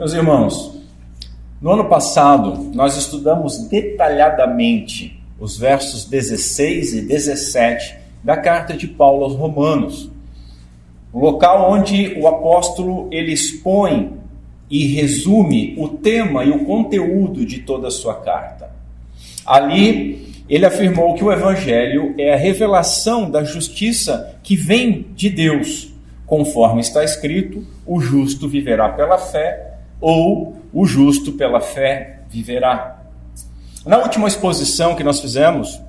Meus irmãos, no ano passado nós estudamos detalhadamente os versos 16 e 17 da carta de Paulo aos Romanos, o local onde o apóstolo ele expõe e resume o tema e o conteúdo de toda a sua carta. Ali ele afirmou que o Evangelho é a revelação da justiça que vem de Deus, conforme está escrito: o justo viverá pela fé, ou o justo pela fé viverá. Na última exposição que nós fizemos,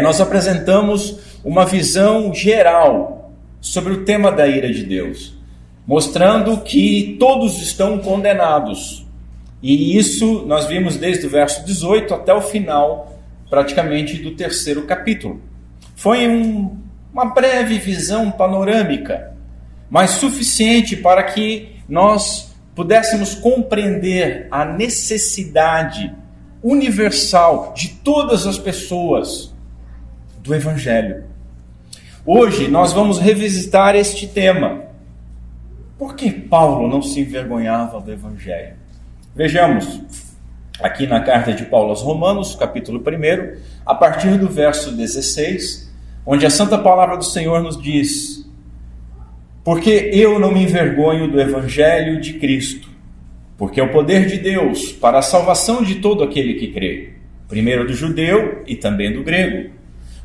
nós apresentamos uma visão geral sobre o tema da ira de Deus, mostrando que todos estão condenados. E isso nós vimos desde o verso 18 até o final, praticamente, do 3º capítulo. Foi uma breve visão panorâmica, mas suficiente para que nós pudéssemos compreender a necessidade universal de todas as pessoas do Evangelho. Hoje nós vamos revisitar este tema. Por que Paulo não se envergonhava do Evangelho? Vejamos aqui na carta de Paulo aos Romanos, capítulo 1, a partir do verso 16, onde a santa palavra do Senhor nos diz: porque eu não me envergonho do Evangelho de Cristo, porque é o poder de Deus para a salvação de todo aquele que crê, primeiro do judeu e também do grego.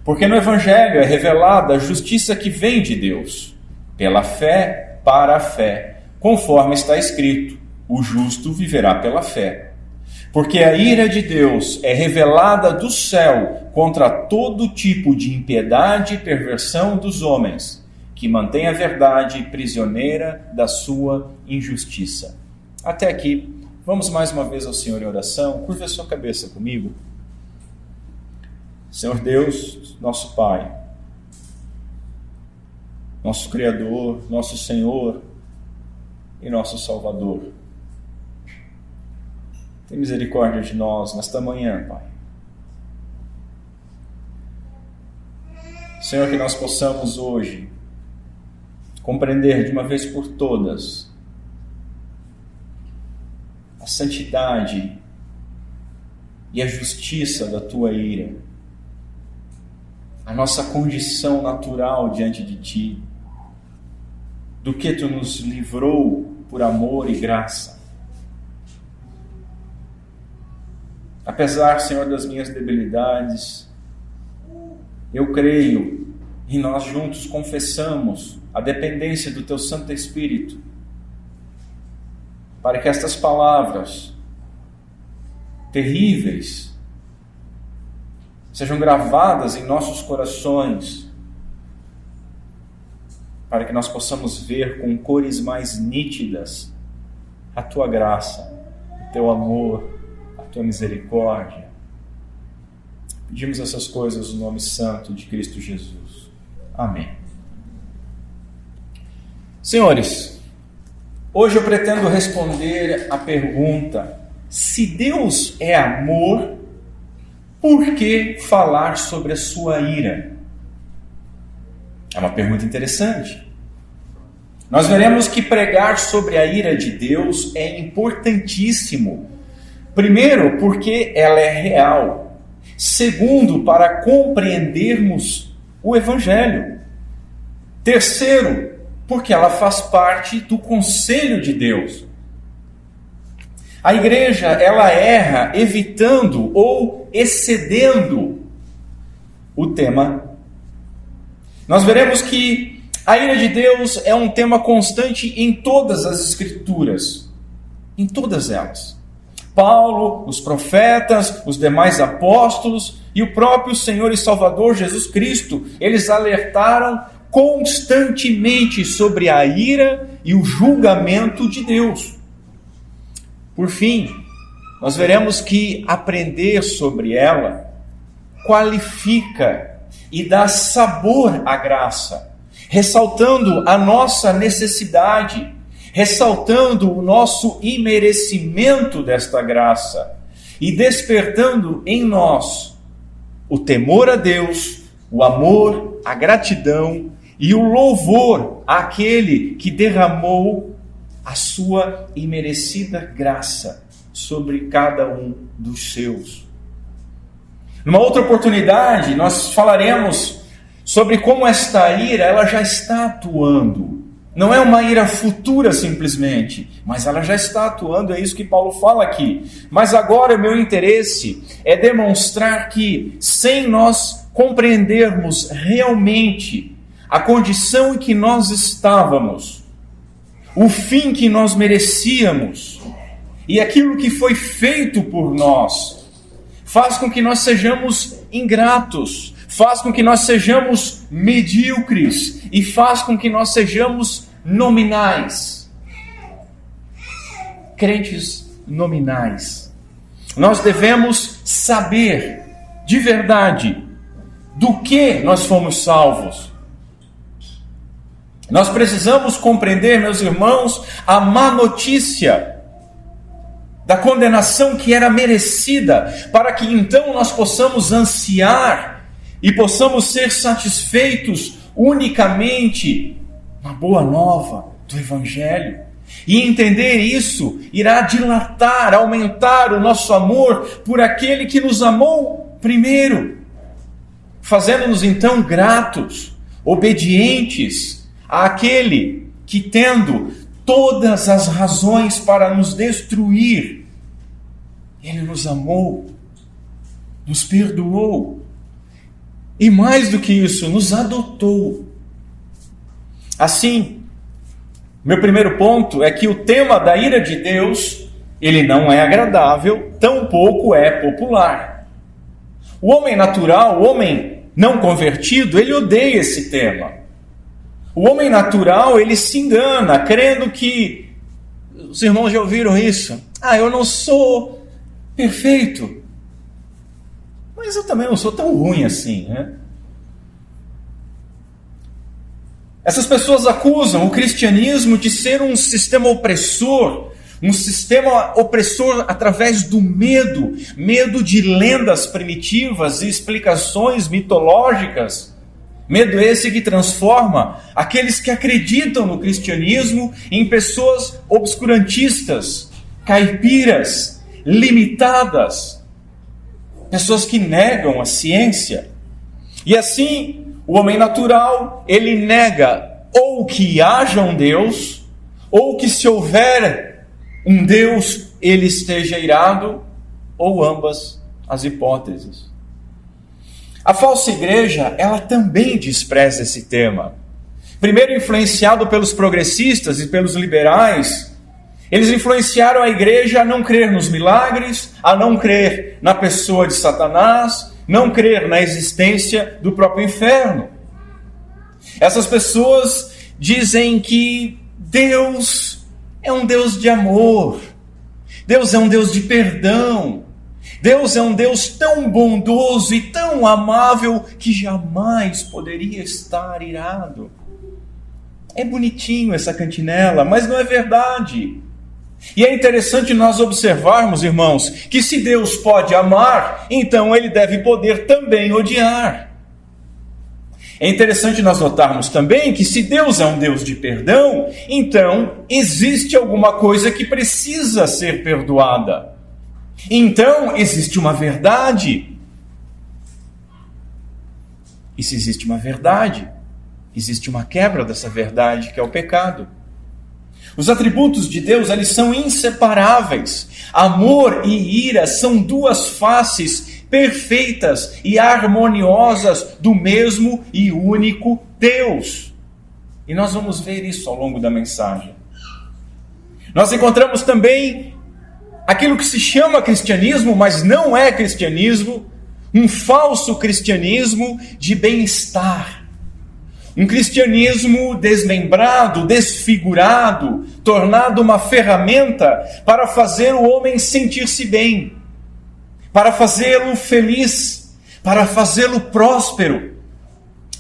Porque no Evangelho é revelada a justiça que vem de Deus, pela fé para a fé, conforme está escrito: o justo viverá pela fé. Porque a ira de Deus é revelada do céu contra todo tipo de impiedade e perversão dos homens, que mantém a verdade prisioneira da sua injustiça. Até aqui, vamos mais uma vez ao Senhor em oração. Curva a sua cabeça comigo. Senhor Deus, nosso Pai, nosso Criador, nosso Senhor e nosso Salvador, tem misericórdia de nós nesta manhã, Pai. Senhor, que nós possamos hoje compreender de uma vez por todas a santidade e a justiça da Tua ira, a nossa condição natural diante de Ti, do que Tu nos livrou por amor e graça. Apesar, Senhor, das minhas debilidades, eu creio e nós juntos confessamos a dependência do Teu Santo Espírito, para que estas palavras terríveis sejam gravadas em nossos corações, para que nós possamos ver com cores mais nítidas a Tua graça, o Teu amor, a Tua misericórdia. Pedimos essas coisas no nome santo de Cristo Jesus. Amém. Senhores, hoje eu pretendo responder a pergunta: se Deus é amor, por que falar sobre a sua ira? É uma pergunta interessante. Nós veremos que pregar sobre a ira de Deus é importantíssimo. Primeiro, porque ela é real. Segundo, para compreendermos o Evangelho. Terceiro, porque ela faz parte do conselho de Deus. A igreja, ela erra evitando ou excedendo o tema. Nós veremos que a ira de Deus é um tema constante em todas as Escrituras, em todas elas. Paulo, os profetas, os demais apóstolos e o próprio Senhor e Salvador Jesus Cristo, eles alertaram constantemente sobre a ira e o julgamento de Deus. Por fim, nós veremos que aprender sobre ela qualifica e dá sabor à graça, ressaltando a nossa necessidade, ressaltando o nosso imerecimento desta graça e despertando em nós o temor a Deus, o amor, a gratidão e o louvor àquele que derramou a sua imerecida graça sobre cada um dos seus. Numa outra oportunidade, nós falaremos sobre como esta ira ela já está atuando. Não é uma ira futura simplesmente, mas ela já está atuando, é isso que Paulo fala aqui. Mas agora o meu interesse é demonstrar que, sem nós compreendermos realmente a condição em que nós estávamos, o fim que nós merecíamos e aquilo que foi feito por nós, faz com que nós sejamos ingratos, faz com que nós sejamos medíocres e faz com que nós sejamos nominais. Crentes nominais. Nós devemos saber de verdade do que nós fomos salvos. Nós precisamos compreender, meus irmãos, a má notícia da condenação que era merecida, para que então nós possamos ansiar e possamos ser satisfeitos unicamente na boa nova do Evangelho. E entender isso irá dilatar, aumentar o nosso amor por aquele que nos amou primeiro, fazendo-nos então gratos, obedientes àquele que, tendo todas as razões para nos destruir, Ele nos amou, nos perdoou, e mais do que isso, nos adotou. Assim, meu primeiro ponto é que o tema da ira de Deus, ele não é agradável, tampouco é popular. O homem natural, o homem não convertido, ele odeia esse tema. O homem natural, ele se engana, crendo que... Os irmãos já ouviram isso? Eu não sou perfeito. Mas eu também não sou tão ruim assim, né? Essas pessoas acusam o cristianismo de ser um sistema opressor através do medo, medo de lendas primitivas e explicações mitológicas. Medo esse que transforma aqueles que acreditam no cristianismo em pessoas obscurantistas, caipiras, limitadas, pessoas que negam a ciência. E assim, o homem natural, ele nega ou que haja um Deus, ou que se houver um Deus, ele esteja irado, ou ambas as hipóteses. A falsa igreja, ela também despreza esse tema. Primeiro influenciado pelos progressistas e pelos liberais, eles influenciaram a igreja a não crer nos milagres, a não crer na pessoa de Satanás, não crer na existência do próprio inferno. Essas pessoas dizem que Deus é um Deus de amor, Deus é um Deus de perdão, Deus é um Deus tão bondoso e tão amável que jamais poderia estar irado. É bonitinho essa cantinela, mas não é verdade. E é interessante nós observarmos, irmãos, que se Deus pode amar, então Ele deve poder também odiar. É interessante nós notarmos também que se Deus é um Deus de perdão, então existe alguma coisa que precisa ser perdoada. Então existe uma verdade. E se existe uma verdade, existe uma quebra dessa verdade, que é o pecado. Os atributos de Deus, eles são inseparáveis. Amor e ira são duas faces perfeitas e harmoniosas do mesmo e único Deus. E nós vamos ver isso ao longo da mensagem. Nós encontramos também aquilo que se chama cristianismo, mas não é cristianismo, um falso cristianismo de bem-estar. Um cristianismo desmembrado, desfigurado, tornado uma ferramenta para fazer o homem sentir-se bem, para fazê-lo feliz, para fazê-lo próspero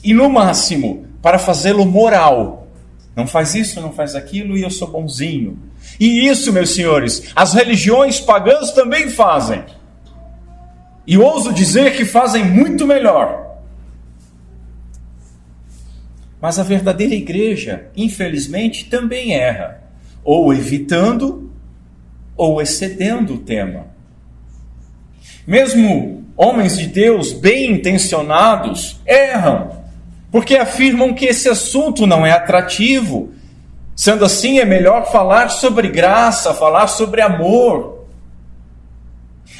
e, no máximo, para fazê-lo moral. Não faz isso, não faz aquilo e eu sou bonzinho. E isso, meus senhores, as religiões pagãs também fazem. E ouso dizer que fazem muito melhor. Mas a verdadeira igreja, infelizmente, também erra. ou evitando, ou excedendo o tema. Mesmo homens de Deus bem intencionados erram, porque afirmam que esse assunto não é atrativo. Sendo assim, é melhor falar sobre graça, falar sobre amor.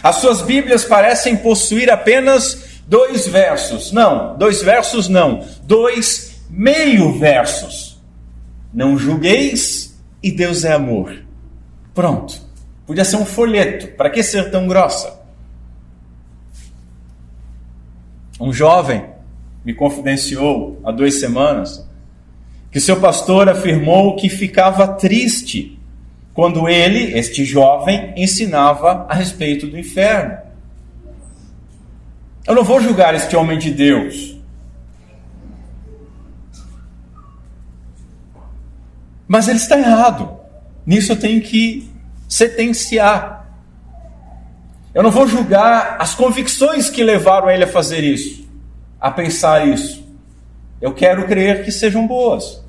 As suas Bíblias parecem possuir apenas 2 versos. Não, 2 versos não, 2 meio-versos. Não julgueis e Deus é amor. Pronto. Podia ser um folheto. Para que ser tão grossa? Um jovem me confidenciou há 2 semanas que seu pastor afirmou que ficava triste quando ele, este jovem, ensinava a respeito do inferno. Eu não vou julgar este homem de Deus, mas ele está errado. Nisso eu tenho que sentenciar. Eu não vou julgar as convicções que levaram ele a fazer isso, a pensar isso. Eu quero crer que sejam boas.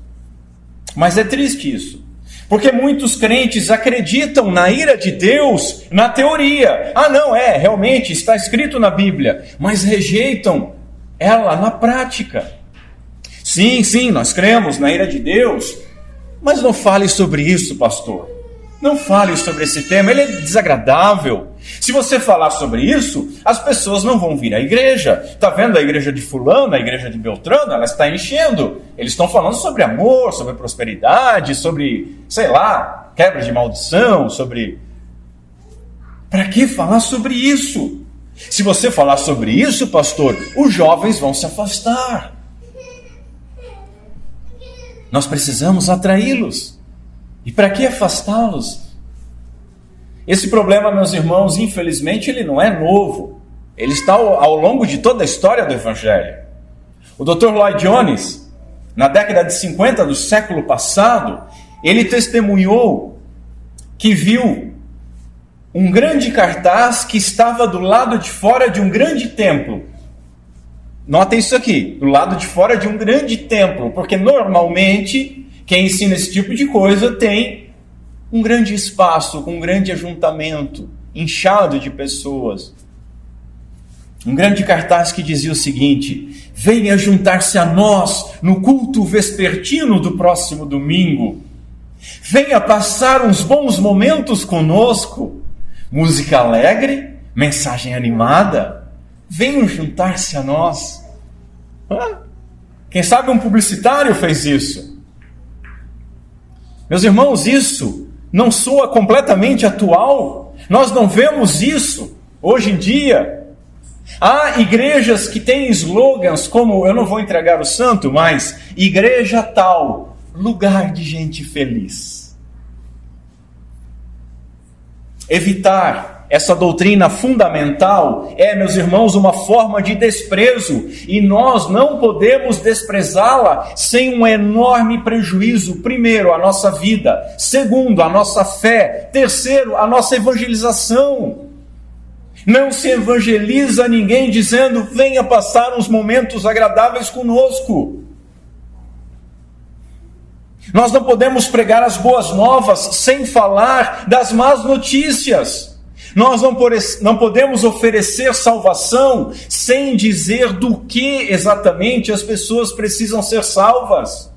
Mas é triste isso. Porque muitos crentes acreditam na ira de Deus na teoria. Não, realmente está escrito na Bíblia. Mas rejeitam ela na prática. Sim, nós cremos na ira de Deus. Mas não fale sobre isso, pastor. Não fale sobre esse tema, ele é desagradável. Se você falar sobre isso, as pessoas não vão vir à igreja. Está vendo a igreja de fulano, a igreja de Beltrano? Ela está enchendo. Eles estão falando sobre amor, sobre prosperidade, sobre, quebra de maldição, sobre... Para que falar sobre isso? Se você falar sobre isso, pastor, os jovens vão se afastar. Nós precisamos atraí-los. E para que afastá-los? Esse problema, meus irmãos, infelizmente, ele não é novo. Ele está ao longo de toda a história do Evangelho. O Dr. Lloyd Jones, na década de 50 do século passado, ele testemunhou que viu um grande cartaz que estava do lado de fora de um grande templo. Notem isso aqui, do lado de fora de um grande templo, porque normalmente quem ensina esse tipo de coisa tem um grande espaço, com um grande ajuntamento, inchado de pessoas. Um grande cartaz que dizia o seguinte: venha juntar-se a nós no culto vespertino do próximo domingo. Venha passar uns bons momentos conosco. Música alegre, mensagem animada. Venham juntar-se a nós. Quem sabe um publicitário fez isso. Meus irmãos, isso não soa completamente atual? Nós não vemos isso hoje em dia? Há igrejas que têm slogans como, eu não vou entregar o santo, mas igreja tal, lugar de gente feliz. Evitar essa doutrina fundamental meus irmãos, uma forma de desprezo, e nós não podemos desprezá-la sem um enorme prejuízo. Primeiro, a nossa vida. Segundo, a nossa fé. Terceiro, a nossa evangelização. Não se evangeliza ninguém dizendo, venha passar uns momentos agradáveis conosco. Nós não podemos pregar as boas novas sem falar das más notícias. Nós não podemos oferecer salvação sem dizer do que exatamente as pessoas precisam ser salvas.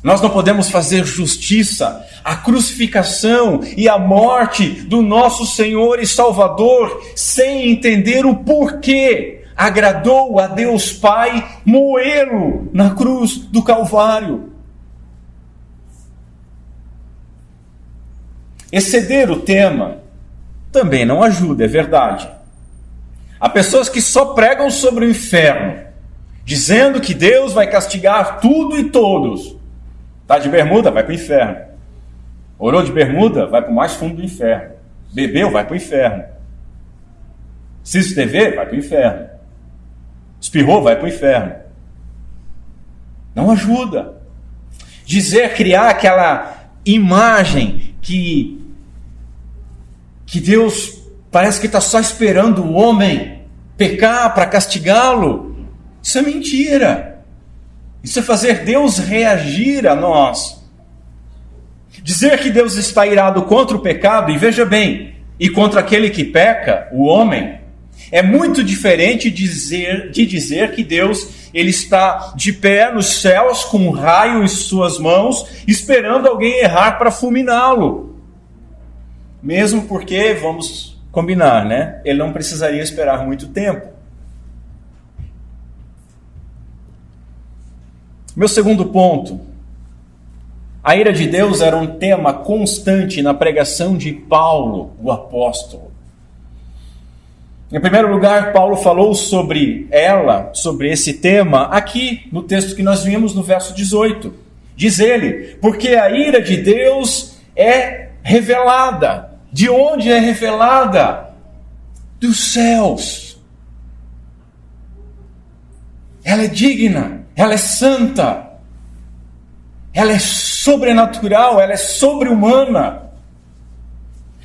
Nós não podemos fazer justiça à crucificação e à morte do nosso Senhor e Salvador sem entender o porquê agradou a Deus Pai moê-lo na cruz do Calvário. Exceder o tema também não ajuda, é verdade. Há pessoas que só pregam sobre o inferno, dizendo que Deus vai castigar tudo e todos. Está de bermuda? Vai para o inferno. Orou de bermuda? Vai para o mais fundo do inferno. Bebeu? Vai para o inferno. Assiste TV? Vai para o inferno. Espirrou? Vai para o inferno. Não ajuda. Criar aquela imagem que Deus parece que está só esperando o homem pecar para castigá-lo. Isso é mentira. Isso é fazer Deus reagir a nós. Dizer que Deus está irado contra o pecado, e veja bem, e contra aquele que peca, o homem, é muito diferente de dizer que Deus ele está de pé nos céus com um raio em suas mãos, esperando alguém errar para fulminá-lo. Mesmo porque, vamos combinar, né? Ele não precisaria esperar muito tempo. Meu segundo ponto. A ira de Deus era um tema constante na pregação de Paulo, o apóstolo. Em primeiro lugar, Paulo falou sobre esse tema, aqui no texto que nós vimos no verso 18. Diz ele, porque a ira de Deus é revelada. De onde é revelada? Dos céus. Ela é digna, ela é santa, ela é sobrenatural, ela é sobre-humana.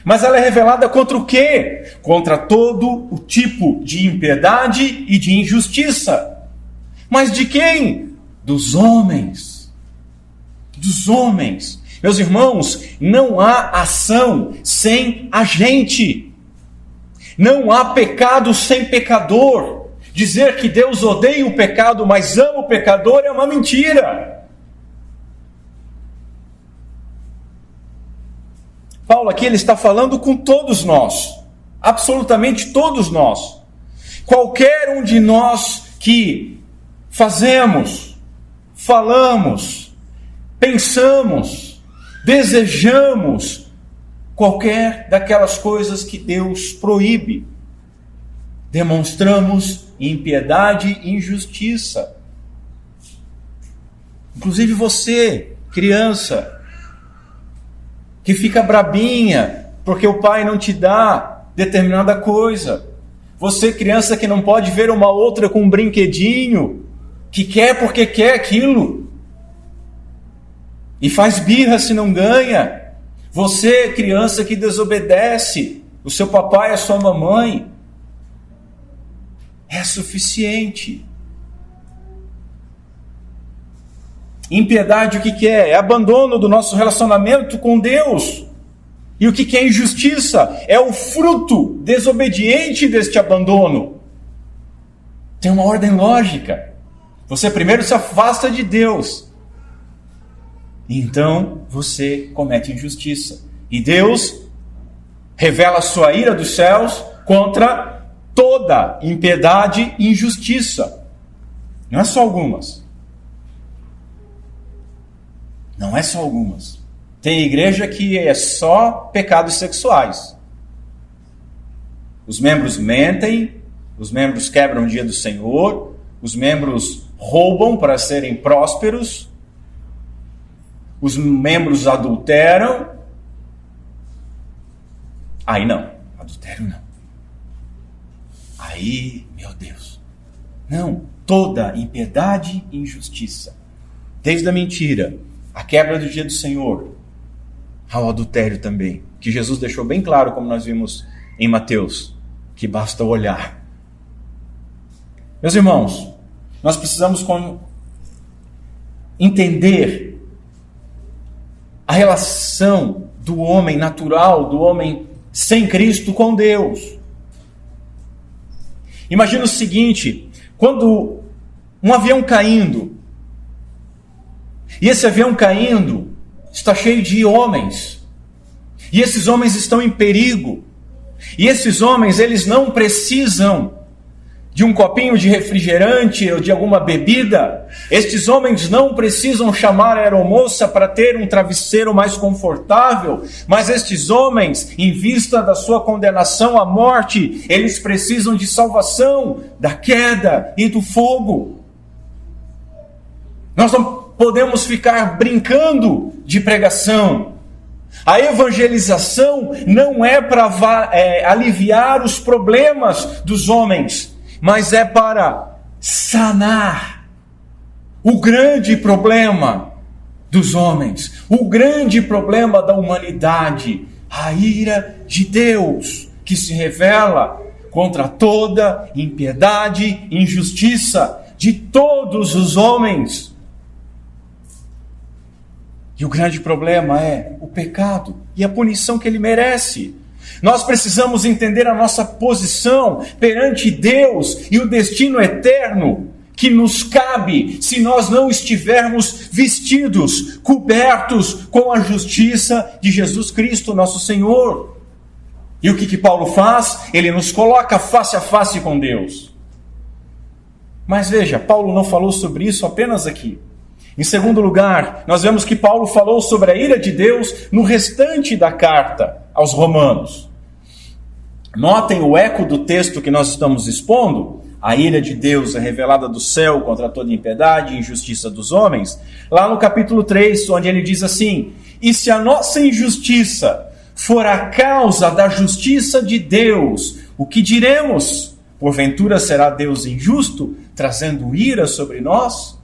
Mas ela é revelada contra o quê? Contra todo o tipo de impiedade e de injustiça. Mas de quem? Dos homens. Dos homens. Meus irmãos, não há ação sem agente. Não há pecado sem pecador. Dizer que Deus odeia o pecado, mas ama o pecador é uma mentira. Paulo aqui ele está falando com todos nós, absolutamente todos nós. Qualquer um de nós que fazemos, falamos, pensamos, desejamos qualquer daquelas coisas que Deus proíbe. Demonstramos impiedade e injustiça. Inclusive você, criança, que fica brabinha porque o pai não te dá determinada coisa. Você, criança, que não pode ver uma outra com um brinquedinho, que quer porque quer aquilo, e faz birra se não ganha. Você, criança, que desobedece o seu papai e a sua mamãe, é suficiente. Impiedade o que é? É abandono do nosso relacionamento com Deus. E o que é injustiça? É o fruto desobediente deste abandono. Tem uma ordem lógica. Você primeiro se afasta de Deus. E então você comete injustiça. E Deus revela a sua ira dos céus contra toda impiedade e injustiça. Não é só algumas. Não é só algumas. Tem igreja que é só pecados sexuais. Os membros mentem, os membros quebram o dia do Senhor, os membros roubam para serem prósperos, os membros adulteram. Aí não, adultério não. Aí, meu Deus. Não, toda impiedade e injustiça, desde a mentira, a quebra do dia do Senhor, ao adultério também, que Jesus deixou bem claro, como nós vimos em Mateus, que basta olhar. Meus irmãos, nós precisamos entender a relação do homem natural, do homem sem Cristo com Deus. Imagina o seguinte, quando um avião caindo, e esse avião caindo está cheio de homens. E esses homens estão em perigo. E esses homens, eles não precisam de um copinho de refrigerante ou de alguma bebida. Estes homens não precisam chamar a aeromoça para ter um travesseiro mais confortável. Mas estes homens, em vista da sua condenação à morte, eles precisam de salvação da queda e do fogo. Nós não podemos ficar brincando de pregação. A evangelização não é para aliviar os problemas dos homens, mas é para sanar o grande problema dos homens, o grande problema da humanidade, a ira de Deus, que se revela contra toda impiedade e injustiça de todos os homens. E o grande problema é o pecado e a punição que ele merece. Nós precisamos entender a nossa posição perante Deus e o destino eterno que nos cabe se nós não estivermos vestidos, cobertos com a justiça de Jesus Cristo, nosso Senhor. E o que Paulo faz? Ele nos coloca face a face com Deus. Mas veja, Paulo não falou sobre isso apenas aqui. Em segundo lugar, nós vemos que Paulo falou sobre a ira de Deus no restante da carta aos Romanos. Notem o eco do texto que nós estamos expondo. A ira de Deus é revelada do céu contra toda impiedade e injustiça dos homens. Lá no capítulo 3, onde ele diz assim: e se a nossa injustiça for a causa da justiça de Deus, o que diremos? Porventura será Deus injusto, trazendo ira sobre nós?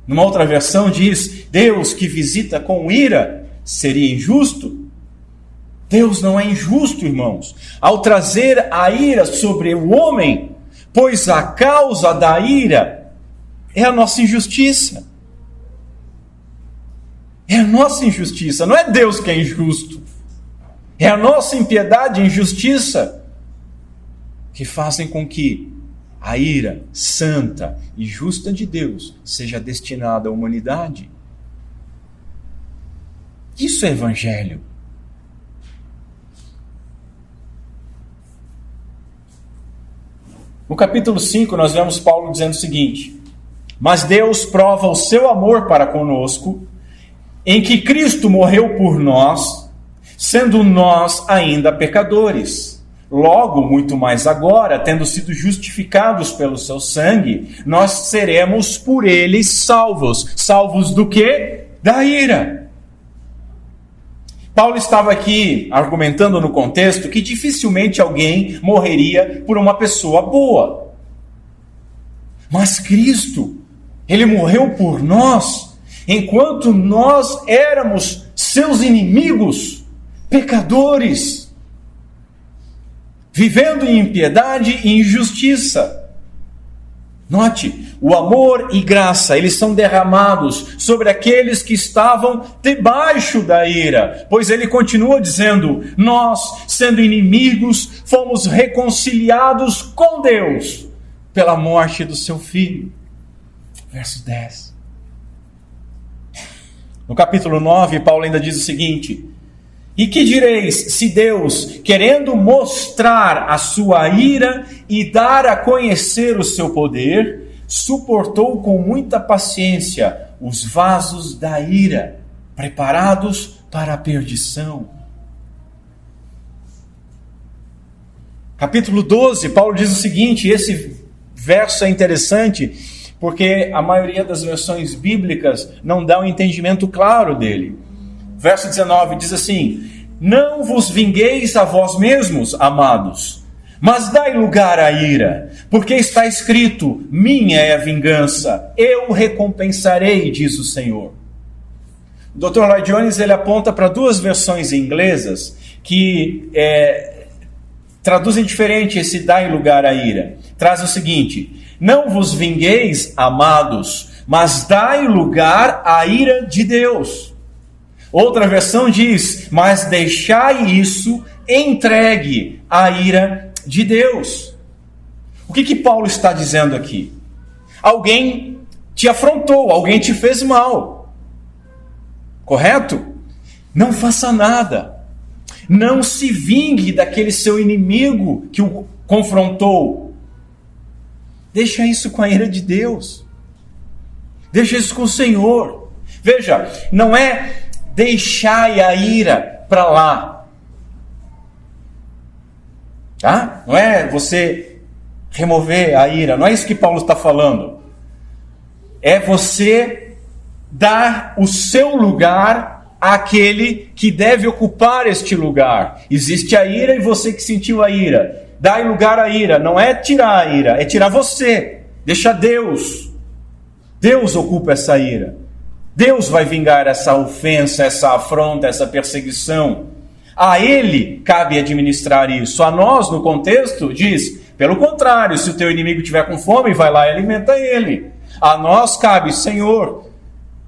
Numa outra versão diz: Deus que visita com ira seria injusto? Deus não é injusto, irmãos, ao trazer a ira sobre o homem, pois a causa da ira é a nossa injustiça. É a nossa injustiça, não é Deus que é injusto. É a nossa impiedade e injustiça que fazem com que a ira santa e justa de Deus seja destinada à humanidade. Isso é evangelho. No capítulo 5, nós vemos Paulo dizendo o seguinte: mas Deus prova o seu amor para conosco, em que Cristo morreu por nós, sendo nós ainda pecadores. Logo, muito mais agora, tendo sido justificados pelo seu sangue, nós seremos por ele salvos. Salvos do quê? Da ira. Paulo estava aqui argumentando no contexto que dificilmente alguém morreria por uma pessoa boa. Mas Cristo, ele morreu por nós, enquanto nós éramos seus inimigos, pecadores, vivendo em impiedade e injustiça. Note, o amor e graça, eles são derramados sobre aqueles que estavam debaixo da ira, pois ele continua dizendo: nós, sendo inimigos, fomos reconciliados com Deus pela morte do seu Filho. Verso 10. No capítulo 9, Paulo ainda diz o seguinte: e que direis se Deus, querendo mostrar a sua ira e dar a conhecer o seu poder, suportou com muita paciência os vasos da ira, preparados para a perdição? Capítulo 12, Paulo diz o seguinte, esse verso é interessante, porque a maioria das versões bíblicas não dá um entendimento claro dele. Verso 19 diz assim: não vos vingueis a vós mesmos, amados, mas dai lugar à ira, porque está escrito: minha é a vingança, eu recompensarei, diz o Senhor. O Dr. Lloyd Jones ele aponta para duas versões inglesas que traduzem diferente esse dai lugar à ira. Traz o seguinte: não vos vingueis, amados, mas dai lugar à ira de Deus. Outra versão diz: mas deixai isso entregue à ira de Deus. O que Paulo está dizendo aqui? Alguém te afrontou, alguém te fez mal. Correto? Não faça nada. Não se vingue daquele seu inimigo que o confrontou. Deixa isso com a ira de Deus. Deixa isso com o Senhor. Veja, não é deixai a ira para lá. Tá? Não é você remover a ira. Não é isso que Paulo está falando. É você dar o seu lugar àquele que deve ocupar este lugar. Existe a ira e você que sentiu a ira. Dai lugar à ira. Não é tirar a ira, é tirar você. Deixa Deus. Deus ocupa essa ira. Deus vai vingar essa ofensa, essa afronta, essa perseguição. A Ele cabe administrar isso. A nós, no contexto, diz: pelo contrário, se o teu inimigo estiver com fome, vai lá e alimenta ele. A nós cabe: Senhor,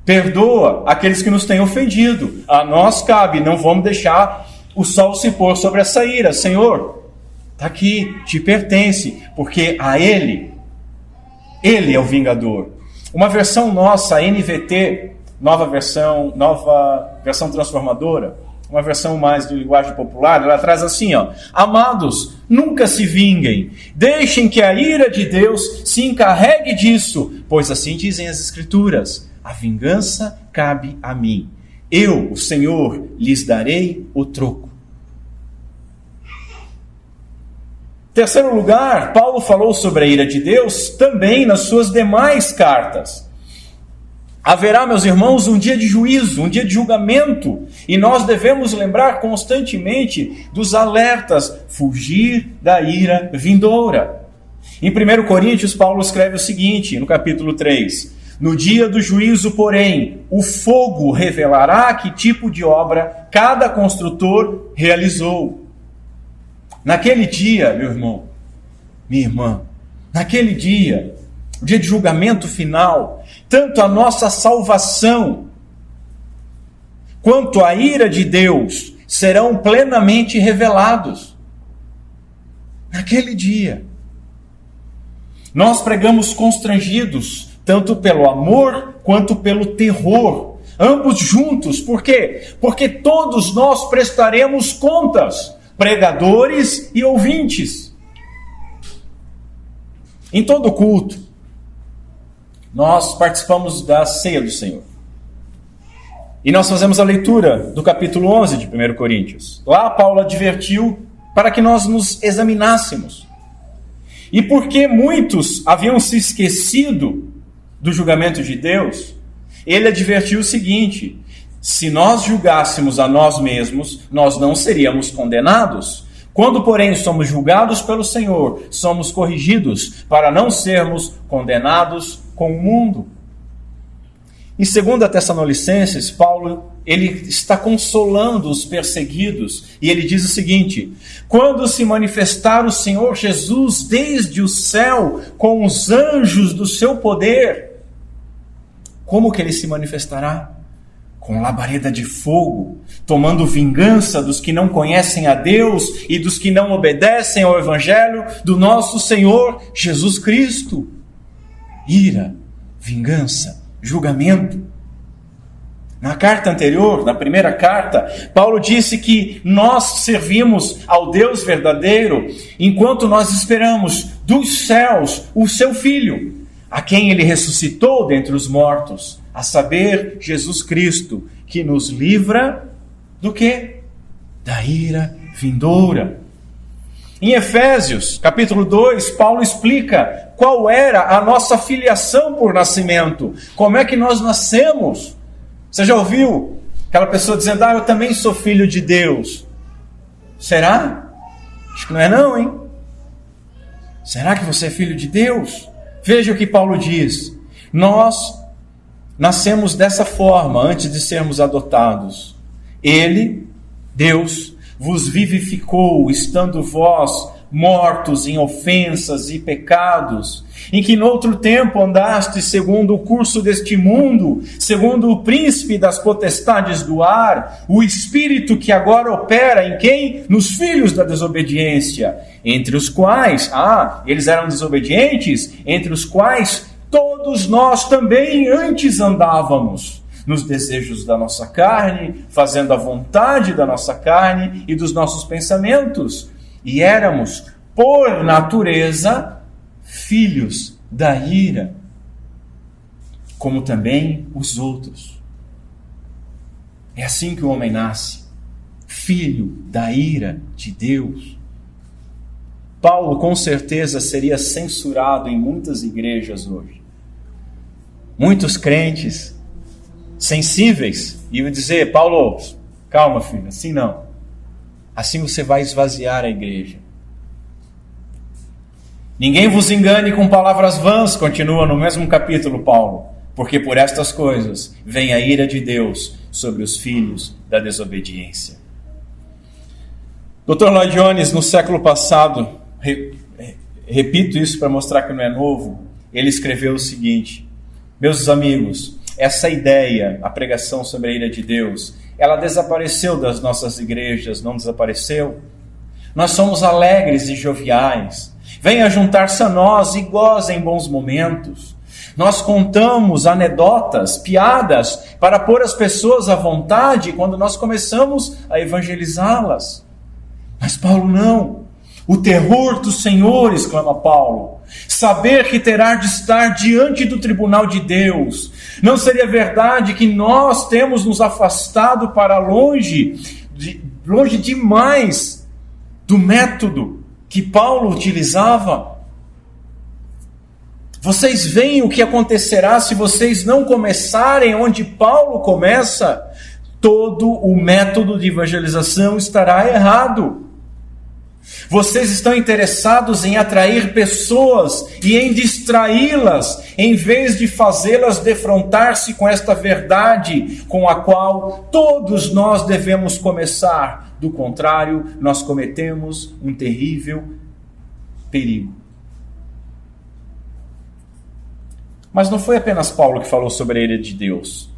Perdoa aqueles que nos têm ofendido. A nós cabe, não vamos deixar o sol se pôr sobre essa ira. Senhor, está aqui, te pertence, porque a Ele é o vingador. Uma versão nossa, a NVT, nova versão transformadora, uma versão mais de linguagem popular, ela traz assim, ó: amados, nunca se vinguem, deixem que a ira de Deus se encarregue disso, pois assim dizem as Escrituras, a vingança cabe a mim, eu, o Senhor, lhes darei o troco. Terceiro lugar, Paulo falou sobre a ira de Deus também nas suas demais cartas. Haverá, meus irmãos, um dia de juízo, um dia de julgamento, e nós devemos lembrar constantemente dos alertas, fugir da ira vindoura. Em 1 Coríntios, Paulo escreve o seguinte, no capítulo 3, no dia do juízo, porém, o fogo revelará que tipo de obra cada construtor realizou. Naquele dia, meu irmão, minha irmã, naquele dia, o dia de julgamento final, tanto a nossa salvação quanto a ira de Deus serão plenamente revelados. Naquele dia, nós pregamos constrangidos, tanto pelo amor quanto pelo terror, ambos juntos. Por quê? Porque todos nós prestaremos contas, pregadores e ouvintes. Em todo culto, nós participamos da ceia do Senhor. E nós fazemos a leitura do capítulo 11 de 1 Coríntios. Lá Paulo advertiu para que nós nos examinássemos. E porque muitos haviam se esquecido do julgamento de Deus, ele advertiu o seguinte: se nós julgássemos a nós mesmos, nós não seríamos condenados. Quando, porém, somos julgados pelo Senhor, somos corrigidos para não sermos condenados com o mundo. Em 2 Tessalonicenses, Paulo ele está consolando os perseguidos e ele diz o seguinte: quando se manifestar o Senhor Jesus desde o céu com os anjos do seu poder, como que ele se manifestará? Com labareda de fogo, tomando vingança dos que não conhecem a Deus e dos que não obedecem ao Evangelho do nosso Senhor Jesus Cristo. Ira, vingança, julgamento. Na carta anterior, na primeira carta, Paulo disse que nós servimos ao Deus verdadeiro enquanto nós esperamos dos céus o seu Filho, a quem ele ressuscitou dentre os mortos, a saber, Jesus Cristo, que nos livra do quê? Da ira vindoura. Em Efésios, capítulo 2, Paulo explica qual era a nossa filiação por nascimento, como é que nós nascemos. Você já ouviu aquela pessoa dizendo: eu também sou filho de Deus? Será? Acho que não é não, hein? Será que você é filho de Deus? Veja o que Paulo diz: nós nascemos dessa forma antes de sermos adotados. Ele, Deus, vos vivificou, estando vós mortos em ofensas e pecados, em que noutro tempo andastes segundo o curso deste mundo, segundo o príncipe das potestades do ar, o espírito que agora opera em quem? Nos filhos da desobediência, entre os quais, eles eram desobedientes, entre os quais todos nós também antes andávamos, nos desejos da nossa carne, fazendo a vontade da nossa carne e dos nossos pensamentos. E éramos, por natureza, filhos da ira, como também os outros. É assim que o homem nasce, filho da ira de Deus. Paulo, com certeza, seria censurado em muitas igrejas hoje. Muitos crentes sensíveis iam dizer: Paulo, calma, filho, assim não. Assim você vai esvaziar a igreja. Ninguém vos engane com palavras vãs, continua no mesmo capítulo Paulo, porque por estas coisas vem a ira de Deus sobre os filhos da desobediência. Dr. Lloyd Jones, no século passado, repito isso para mostrar que não é novo, ele escreveu o seguinte: meus amigos, essa ideia, a pregação sobre a ira de Deus, ela desapareceu das nossas igrejas, não desapareceu? Nós somos alegres e joviais. Venha juntar-se a nós e gozem bons momentos. Nós contamos anedotas, piadas, para pôr as pessoas à vontade quando nós começamos a evangelizá-las. Mas Paulo não. O terror do Senhor, exclama Paulo. Saber que terá de estar diante do tribunal de Deus. Não seria verdade que nós temos nos afastado para longe demais do método que Paulo utilizava? Vocês veem o que acontecerá se vocês não começarem onde Paulo começa? Todo o método de evangelização estará errado. Vocês estão interessados em atrair pessoas e em distraí-las, em vez de fazê-las defrontar-se com esta verdade com a qual todos nós devemos começar. Do contrário, nós cometemos um terrível perigo. Mas não foi apenas Paulo que falou sobre a ira de Deus.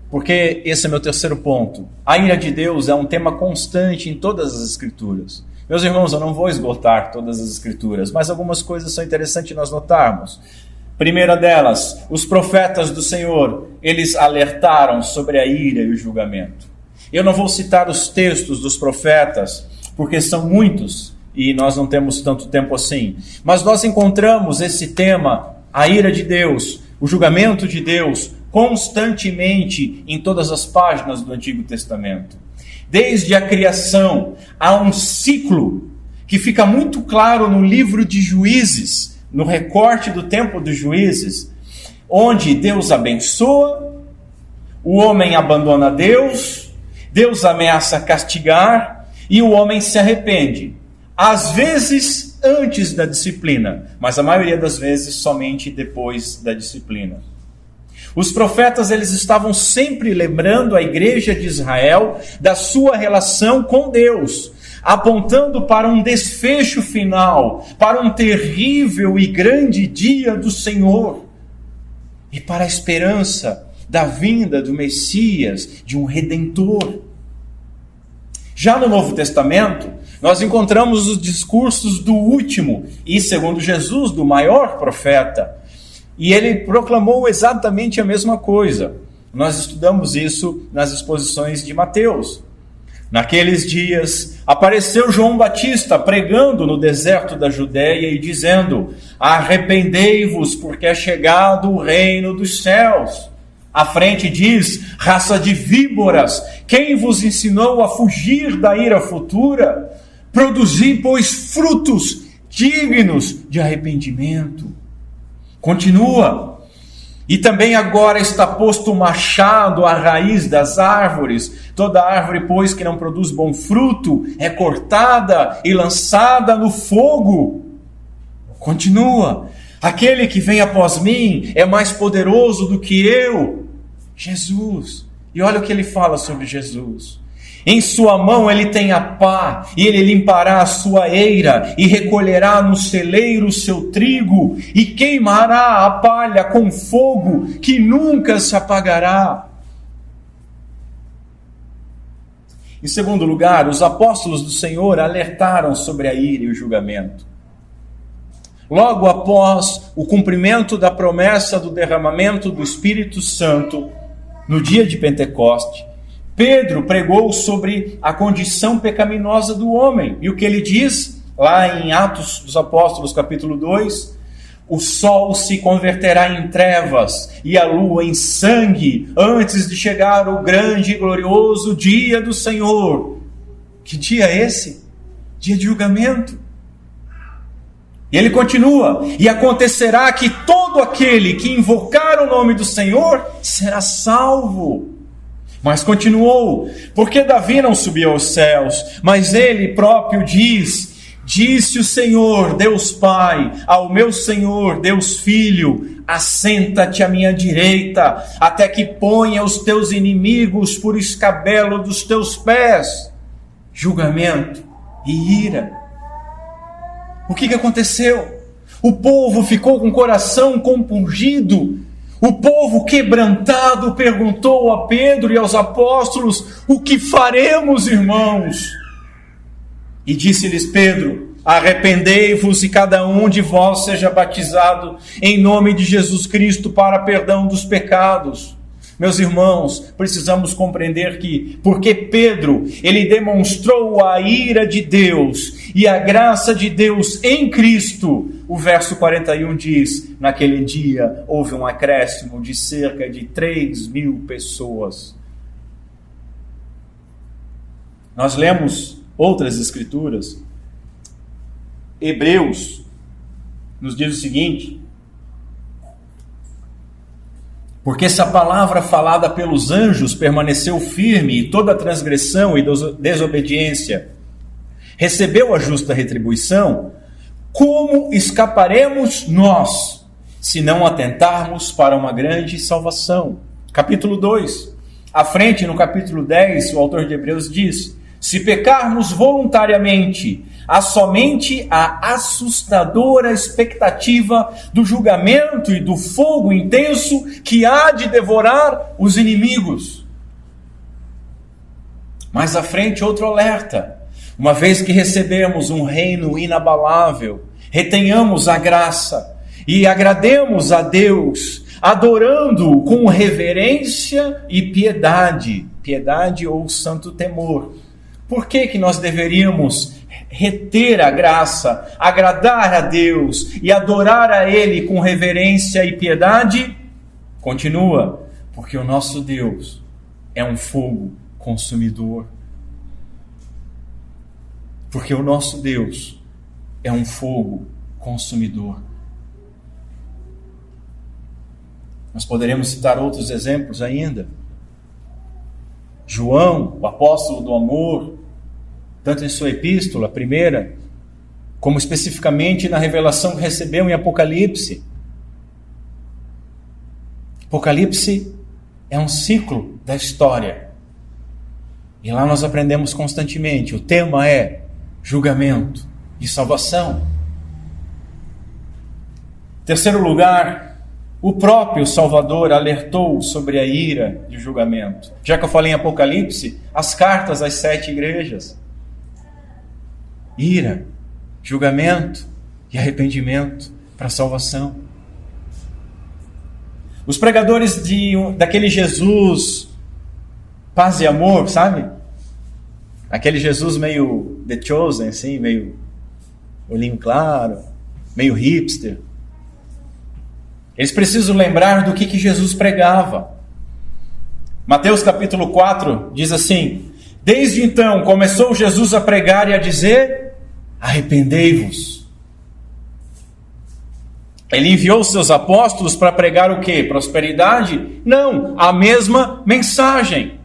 Porque esse é meu terceiro ponto. A ira de Deus é um tema constante em todas as Escrituras. Meus irmãos, eu não vou esgotar todas as Escrituras, mas algumas coisas são interessantes nós notarmos. Primeira delas, os profetas do Senhor, eles alertaram sobre a ira e o julgamento. Eu não vou citar os textos dos profetas, porque são muitos e nós não temos tanto tempo assim. Mas nós encontramos esse tema, a ira de Deus, o julgamento de Deus, constantemente em todas as páginas do Antigo Testamento. Desde a criação, há um ciclo que fica muito claro no livro de Juízes, no recorte do tempo dos Juízes, onde Deus abençoa, o homem abandona Deus, Deus ameaça castigar e o homem se arrepende. Às vezes antes da disciplina, mas a maioria das vezes somente depois da disciplina. Os profetas, eles estavam sempre lembrando a igreja de Israel da sua relação com Deus, apontando para um desfecho final, para um terrível e grande dia do Senhor, e para a esperança da vinda do Messias, de um Redentor. Já no Novo Testamento, nós encontramos os discursos do último e, segundo Jesus, do maior profeta. E ele proclamou exatamente a mesma coisa. Nós estudamos isso nas exposições de Mateus. Naqueles dias, apareceu João Batista pregando no deserto da Judéia e dizendo: arrependei-vos, porque é chegado o reino dos céus. À frente diz: raça de víboras, quem vos ensinou a fugir da ira futura? Produzi, pois, frutos dignos de arrependimento. Continua. E também agora está posto o machado à raiz das árvores. Toda árvore, pois, que não produz bom fruto, é cortada e lançada no fogo. Continua. Aquele que vem após mim é mais poderoso do que eu. Jesus. E olha o que ele fala sobre Jesus. Em sua mão ele tem a pá, e ele limpará a sua eira, e recolherá no celeiro o seu trigo, e queimará a palha com fogo, que nunca se apagará. Em segundo lugar, os apóstolos do Senhor alertaram sobre a ira e o julgamento. Logo após o cumprimento da promessa do derramamento do Espírito Santo, no dia de Pentecoste, Pedro pregou sobre a condição pecaminosa do homem. E o que ele diz, lá em Atos dos Apóstolos, capítulo 2, o sol se converterá em trevas e a lua em sangue, antes de chegar o grande e glorioso dia do Senhor. Que dia é esse? Dia de julgamento. E ele continua: e acontecerá que todo aquele que invocar o nome do Senhor será salvo. Mas continuou: porque Davi não subiu aos céus, mas ele próprio disse o Senhor, Deus Pai, ao meu Senhor, Deus Filho: assenta-te à minha direita, até que ponha os teus inimigos por escabelo dos teus pés. Julgamento e ira. O que aconteceu? O povo ficou com o coração compungido. O povo quebrantado perguntou a Pedro e aos apóstolos: o que faremos, irmãos? E disse-lhes Pedro: arrependei-vos e cada um de vós seja batizado em nome de Jesus Cristo para perdão dos pecados. Meus irmãos, precisamos compreender que, porque Pedro, ele demonstrou a ira de Deus e a graça de Deus em Cristo, o verso 41 diz, naquele dia houve um acréscimo de cerca de 3.000 pessoas. Nós lemos outras escrituras. Hebreus nos diz o seguinte: porque se a palavra falada pelos anjos permaneceu firme e toda transgressão e desobediência recebeu a justa retribuição, como escaparemos nós, se não atentarmos para uma grande salvação? Capítulo 2. À frente, no capítulo 10, o autor de Hebreus diz: se pecarmos voluntariamente, há somente a assustadora expectativa do julgamento e do fogo intenso que há de devorar os inimigos. Mais à frente, outro alerta: uma vez que recebemos um reino inabalável, retenhamos a graça e agrademos a Deus, adorando-o com reverência e piedade ou santo temor. Por que nós deveríamos reter a graça, agradar a Deus e adorar a Ele com reverência e piedade? Continua, porque o nosso Deus é um fogo consumidor. Porque o nosso Deus é um fogo consumidor. Nós poderemos citar outros exemplos ainda. João, o apóstolo do amor, tanto em sua epístola, a primeira, como especificamente na revelação que recebeu em Apocalipse. Apocalipse é um ciclo da história. E lá nós aprendemos constantemente. O tema é julgamento e salvação. Em terceiro lugar, o próprio Salvador alertou sobre a ira de julgamento. Já que eu falei em Apocalipse, as cartas às 7 igrejas. Ira, julgamento e arrependimento para a salvação. Os pregadores daquele Jesus, paz e amor, sabe? Aquele Jesus meio The Chosen, assim, meio olhinho claro, meio hipster. Eles precisam lembrar do que Jesus pregava. Mateus capítulo 4 diz assim: desde então começou Jesus a pregar e a dizer: arrependei-vos. Ele enviou seus apóstolos para pregar o quê? Prosperidade? Não, a mesma mensagem.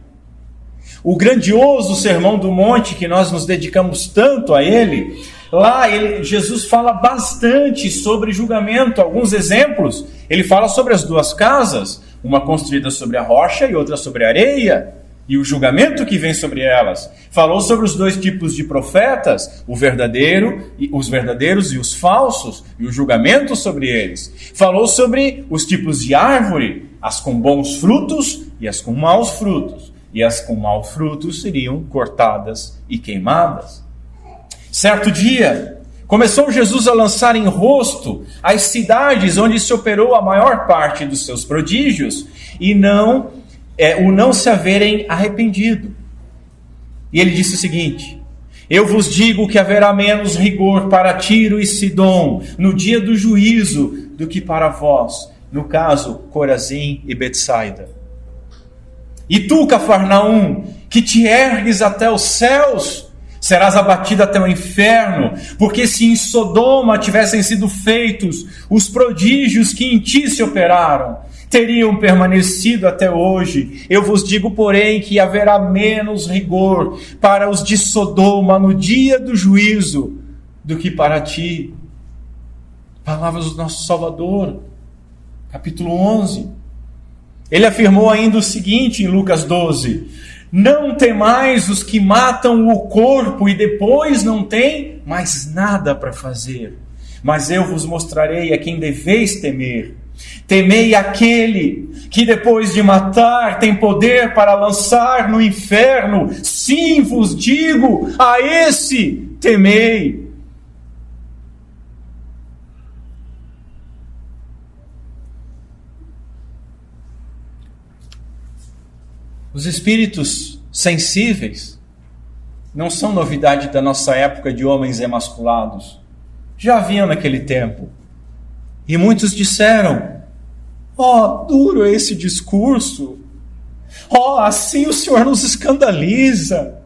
O grandioso Sermão do Monte, que nós nos dedicamos tanto a ele, lá Jesus fala bastante sobre julgamento. Alguns exemplos, ele fala sobre as duas casas, uma construída sobre a rocha e outra sobre a areia, e o julgamento que vem sobre elas. Falou sobre os dois tipos de profetas, os verdadeiros e os falsos, e o julgamento sobre eles. Falou sobre os tipos de árvore, as com bons frutos e as com maus frutos. E as com maus frutos seriam cortadas e queimadas. Certo dia, começou Jesus a lançar em rosto as cidades onde se operou a maior parte dos seus prodígios e o não se haverem arrependido. E ele disse o seguinte: eu vos digo que haverá menos rigor para Tiro e Sidom no dia do juízo do que para vós, no caso Corazim e Betsaida. E tu, Cafarnaum, que te ergues até os céus, serás abatido até o inferno, porque se em Sodoma tivessem sido feitos os prodígios que em ti se operaram, teriam permanecido até hoje. Eu vos digo, porém, que haverá menos rigor para os de Sodoma no dia do juízo do que para ti. Palavras do nosso Salvador, capítulo 11. Ele afirmou ainda o seguinte em Lucas 12: não temais os que matam o corpo e depois não têm mais nada para fazer, mas eu vos mostrarei a quem deveis temer. Temei aquele que depois de matar tem poder para lançar no inferno. Sim, vos digo, a esse temei. Os espíritos sensíveis não são novidade da nossa época de homens emasculados. Já haviam naquele tempo. E muitos disseram: ó, duro é esse discurso. Ó, assim o Senhor nos escandaliza.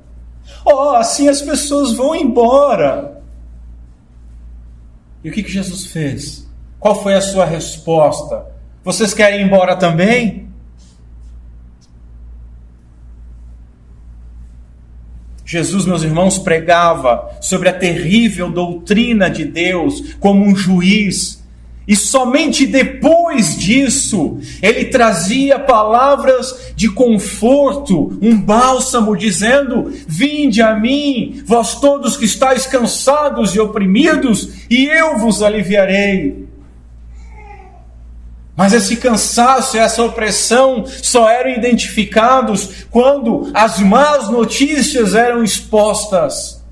Ó, assim as pessoas vão embora. E o que Jesus fez? Qual foi a sua resposta? Vocês querem ir embora também? Jesus, meus irmãos, pregava sobre a terrível doutrina de Deus como um juiz. E somente depois disso, ele trazia palavras de conforto, um bálsamo, dizendo: vinde a mim, vós todos que estáis cansados e oprimidos, e eu vos aliviarei. Mas esse cansaço e essa opressão só eram identificados quando as más notícias eram expostas.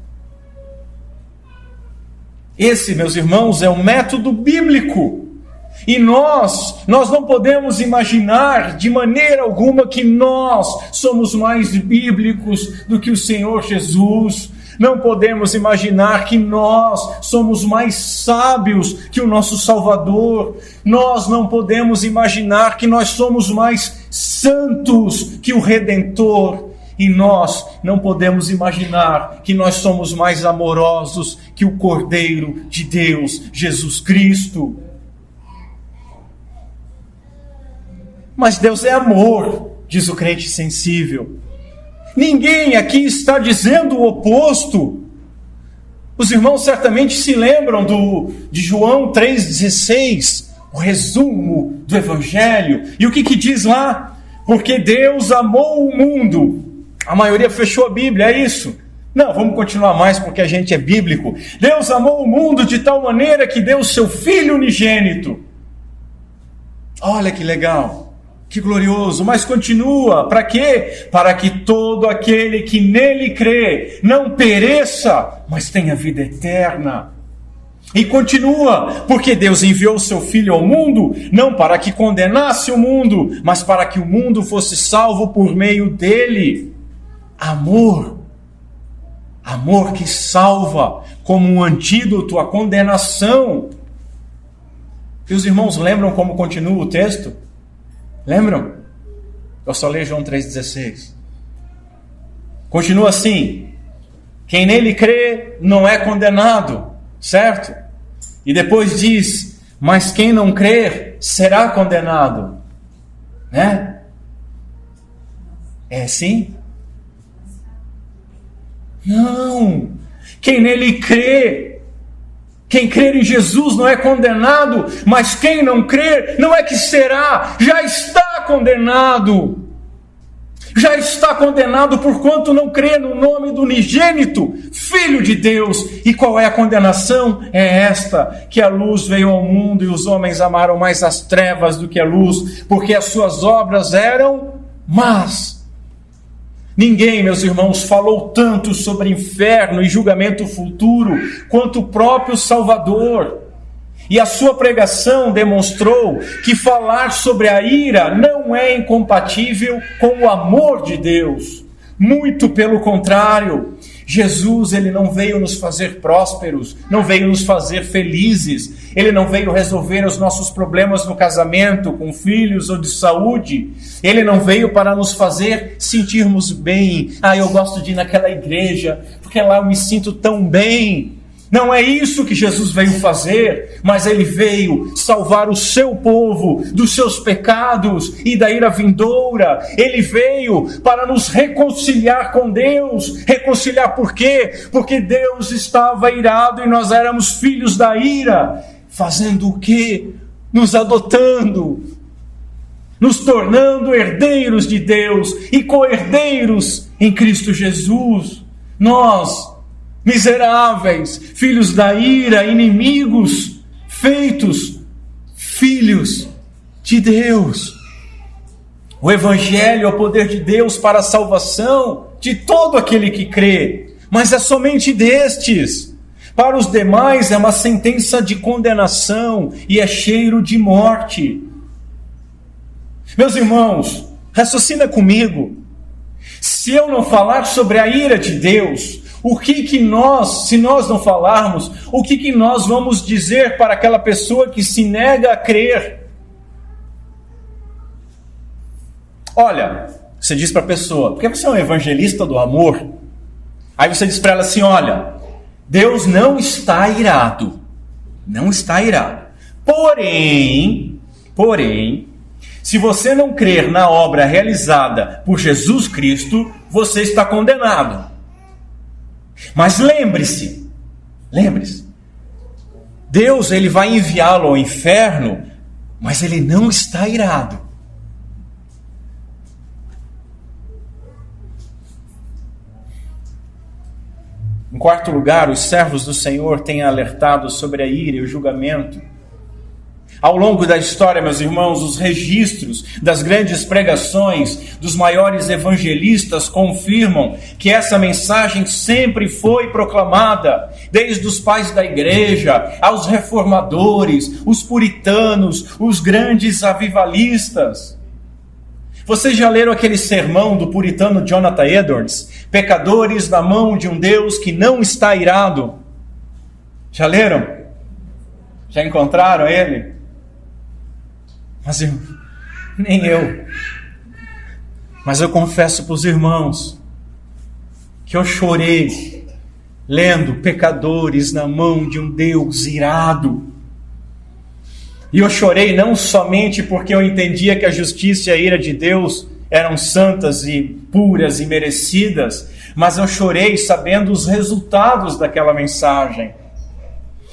Esse, meus irmãos, é um método bíblico. E nós não podemos imaginar de maneira alguma que nós somos mais bíblicos do que o Senhor Jesus. Não podemos imaginar que nós somos mais sábios que o nosso Salvador. Nós não podemos imaginar que nós somos mais santos que o Redentor. E nós não podemos imaginar que nós somos mais amorosos que o Cordeiro de Deus, Jesus Cristo. Mas Deus é amor, diz o crente sensível. Ninguém aqui está dizendo o oposto. Os irmãos certamente se lembram de João 3,16, o resumo do Evangelho. E o que diz lá? Porque Deus amou o mundo. A maioria fechou a Bíblia, é isso? Não, vamos continuar mais porque a gente é bíblico. Deus amou o mundo de tal maneira que deu o seu Filho unigênito. Olha que legal. Que glorioso, mas continua, para quê? Para que todo aquele que nele crê não pereça, mas tenha vida eterna. E continua, porque Deus enviou o seu Filho ao mundo, não para que condenasse o mundo, mas para que o mundo fosse salvo por meio dele. Amor que salva, como um antídoto à condenação. E os irmãos lembram como continua o texto? Lembram? Eu só leio João 3,16. Continua assim: quem nele crê não é condenado, certo? E depois diz: mas quem não crer será condenado, né? É assim? Não! Quem nele crê, quem crer em Jesus não é condenado, mas quem não crer não é que será, já está condenado. Já está condenado porquanto não crê no nome do unigênito Filho de Deus. E qual é a condenação? É esta, que a luz veio ao mundo e os homens amaram mais as trevas do que a luz, porque as suas obras eram más. Ninguém, meus irmãos, falou tanto sobre inferno e julgamento futuro quanto o próprio Salvador. E a sua pregação demonstrou que falar sobre a ira não é incompatível com o amor de Deus. Muito pelo contrário. Jesus, ele não veio nos fazer prósperos, não veio nos fazer felizes, ele não veio resolver os nossos problemas no casamento, com filhos ou de saúde, ele não veio para nos fazer sentirmos bem. Eu gosto de ir naquela igreja, porque lá eu me sinto tão bem. Não é isso que Jesus veio fazer, mas ele veio salvar o seu povo dos seus pecados e da ira vindoura. Ele veio para nos reconciliar com Deus. Reconciliar por quê? Porque Deus estava irado e nós éramos filhos da ira. Fazendo o quê? Nos adotando, nos tornando herdeiros de Deus e co-herdeiros em Cristo Jesus. Nós, miseráveis, filhos da ira, inimigos, feitos filhos de Deus. O Evangelho é o poder de Deus para a salvação de todo aquele que crê, mas é somente destes. Para os demais é uma sentença de condenação e é cheiro de morte. Meus irmãos, raciocina comigo. Se eu não falar sobre a ira de Deus, se nós não falarmos, o que nós vamos dizer para aquela pessoa que se nega a crer? Olha, você diz para a pessoa, porque você é um evangelista do amor, aí você diz para ela assim, olha, Deus não está irado, não está irado, porém, se você não crer na obra realizada por Jesus Cristo, você está condenado. Mas lembre-se, Deus ele vai enviá-lo ao inferno, mas ele não está irado. Em quarto lugar, os servos do Senhor têm alertado sobre a ira e o julgamento. Ao longo da história, meus irmãos, os registros das grandes pregações dos maiores evangelistas confirmam que essa mensagem sempre foi proclamada, desde os pais da igreja, aos reformadores, os puritanos, os grandes avivalistas. Vocês já leram aquele sermão do puritano Jonathan Edwards? Pecadores na mão de um Deus que não está irado. Já leram? Já encontraram ele? Mas nem eu. Mas eu confesso para os irmãos que eu chorei lendo pecadores na mão de um Deus irado. E eu chorei não somente porque eu entendia que a justiça e a ira de Deus eram santas e puras e merecidas, mas eu chorei sabendo os resultados daquela mensagem.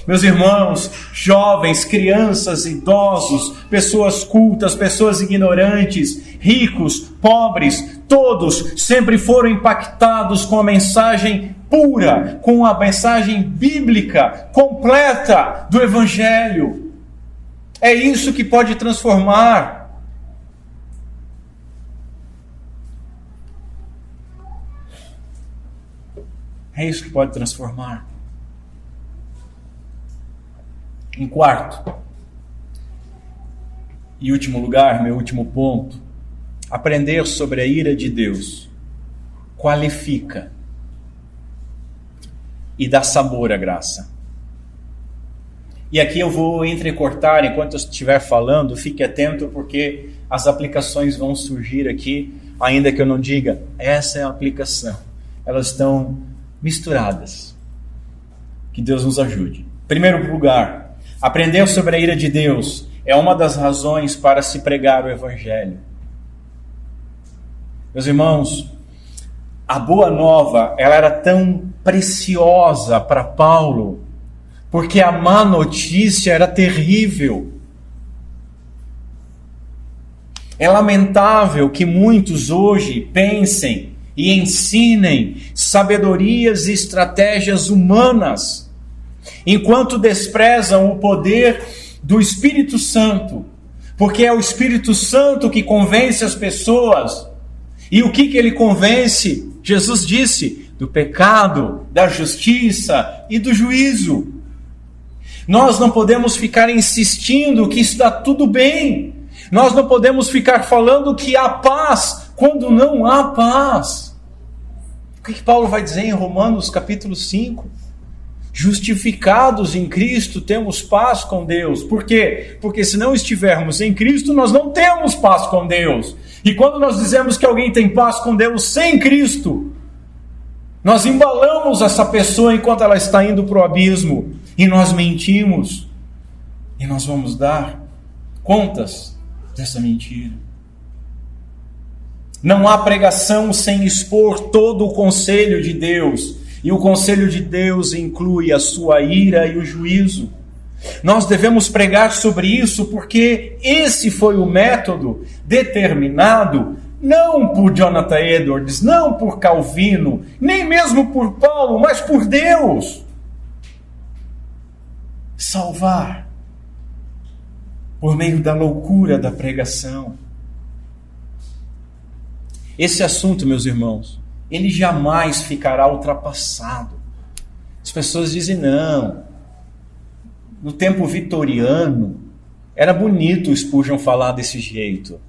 Meus irmãos, jovens, crianças, idosos, pessoas cultas, pessoas ignorantes, ricos, pobres, todos sempre foram impactados com a mensagem pura, com a mensagem bíblica, completa do Evangelho. É isso que pode transformar. É isso que pode transformar. Em quarto e último lugar, meu último ponto, aprender sobre a ira de Deus qualifica e dá sabor à graça. E aqui eu vou entrecortar enquanto eu estiver falando, fique atento porque as aplicações vão surgir aqui, ainda que eu não diga, essa é a aplicação. Elas estão misturadas. Que Deus nos ajude. Em primeiro lugar, aprender sobre a ira de Deus é uma das razões para se pregar o Evangelho. Meus irmãos, a boa nova, ela era tão preciosa para Paulo, porque a má notícia era terrível. É lamentável que muitos hoje pensem e ensinem sabedorias e estratégias humanas, enquanto desprezam o poder do Espírito Santo, porque é o Espírito Santo que convence as pessoas. E o que ele convence? Jesus disse, do pecado, da justiça e do juízo. Nós não podemos ficar insistindo que está tudo bem. Nós não podemos ficar falando que há paz quando não há paz. O que Paulo vai dizer em Romanos capítulo 5? Justificados em Cristo, temos paz com Deus. Por quê? Porque se não estivermos em Cristo, nós não temos paz com Deus. E quando nós dizemos que alguém tem paz com Deus sem Cristo, nós embalamos essa pessoa enquanto ela está indo para o abismo. E nós mentimos. E nós vamos dar contas dessa mentira. Não há pregação sem expor todo o conselho de Deus. E o conselho de Deus inclui a sua ira e o juízo. Nós devemos pregar sobre isso porque esse foi o método determinado, não por Jonathan Edwards, não por Calvino, nem mesmo por Paulo, mas por Deus. Salvar. por meio da loucura da pregação. Esse assunto, meus irmãos, ele jamais ficará ultrapassado. As pessoas dizem, não, no tempo vitoriano, era bonito o Spurgeon falar desse jeito.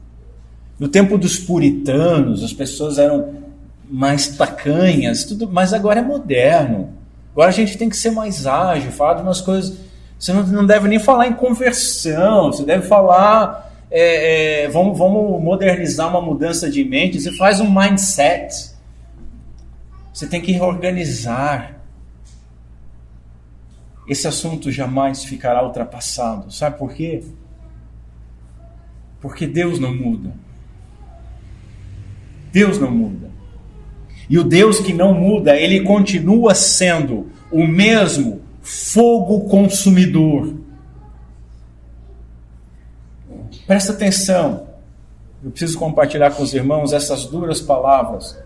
No tempo dos puritanos, as pessoas eram mais tacanhas, tudo, mas agora é moderno. Agora a gente tem que ser mais ágil, falar de umas coisas. Você não deve nem falar em conversão, você deve falar, vamos modernizar uma mudança de mente, você faz um mindset. Você tem que reorganizar. Esse assunto jamais ficará ultrapassado. Sabe por quê? Porque Deus não muda. Deus não muda. E o Deus que não muda, ele continua sendo o mesmo fogo consumidor. Presta atenção. Eu preciso compartilhar com os irmãos essas duras palavras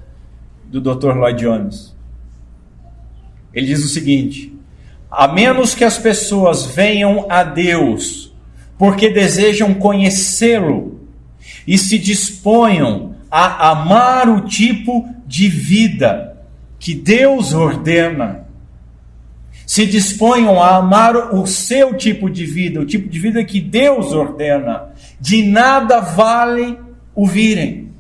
do Dr. Lloyd Jones. Ele diz o seguinte: a menos que as pessoas venham a Deus porque desejam conhecê-lo e se disponham a amar o tipo de vida que Deus ordena, se disponham a amar o seu tipo de vida, o tipo de vida que Deus ordena, de nada vale ouvirem.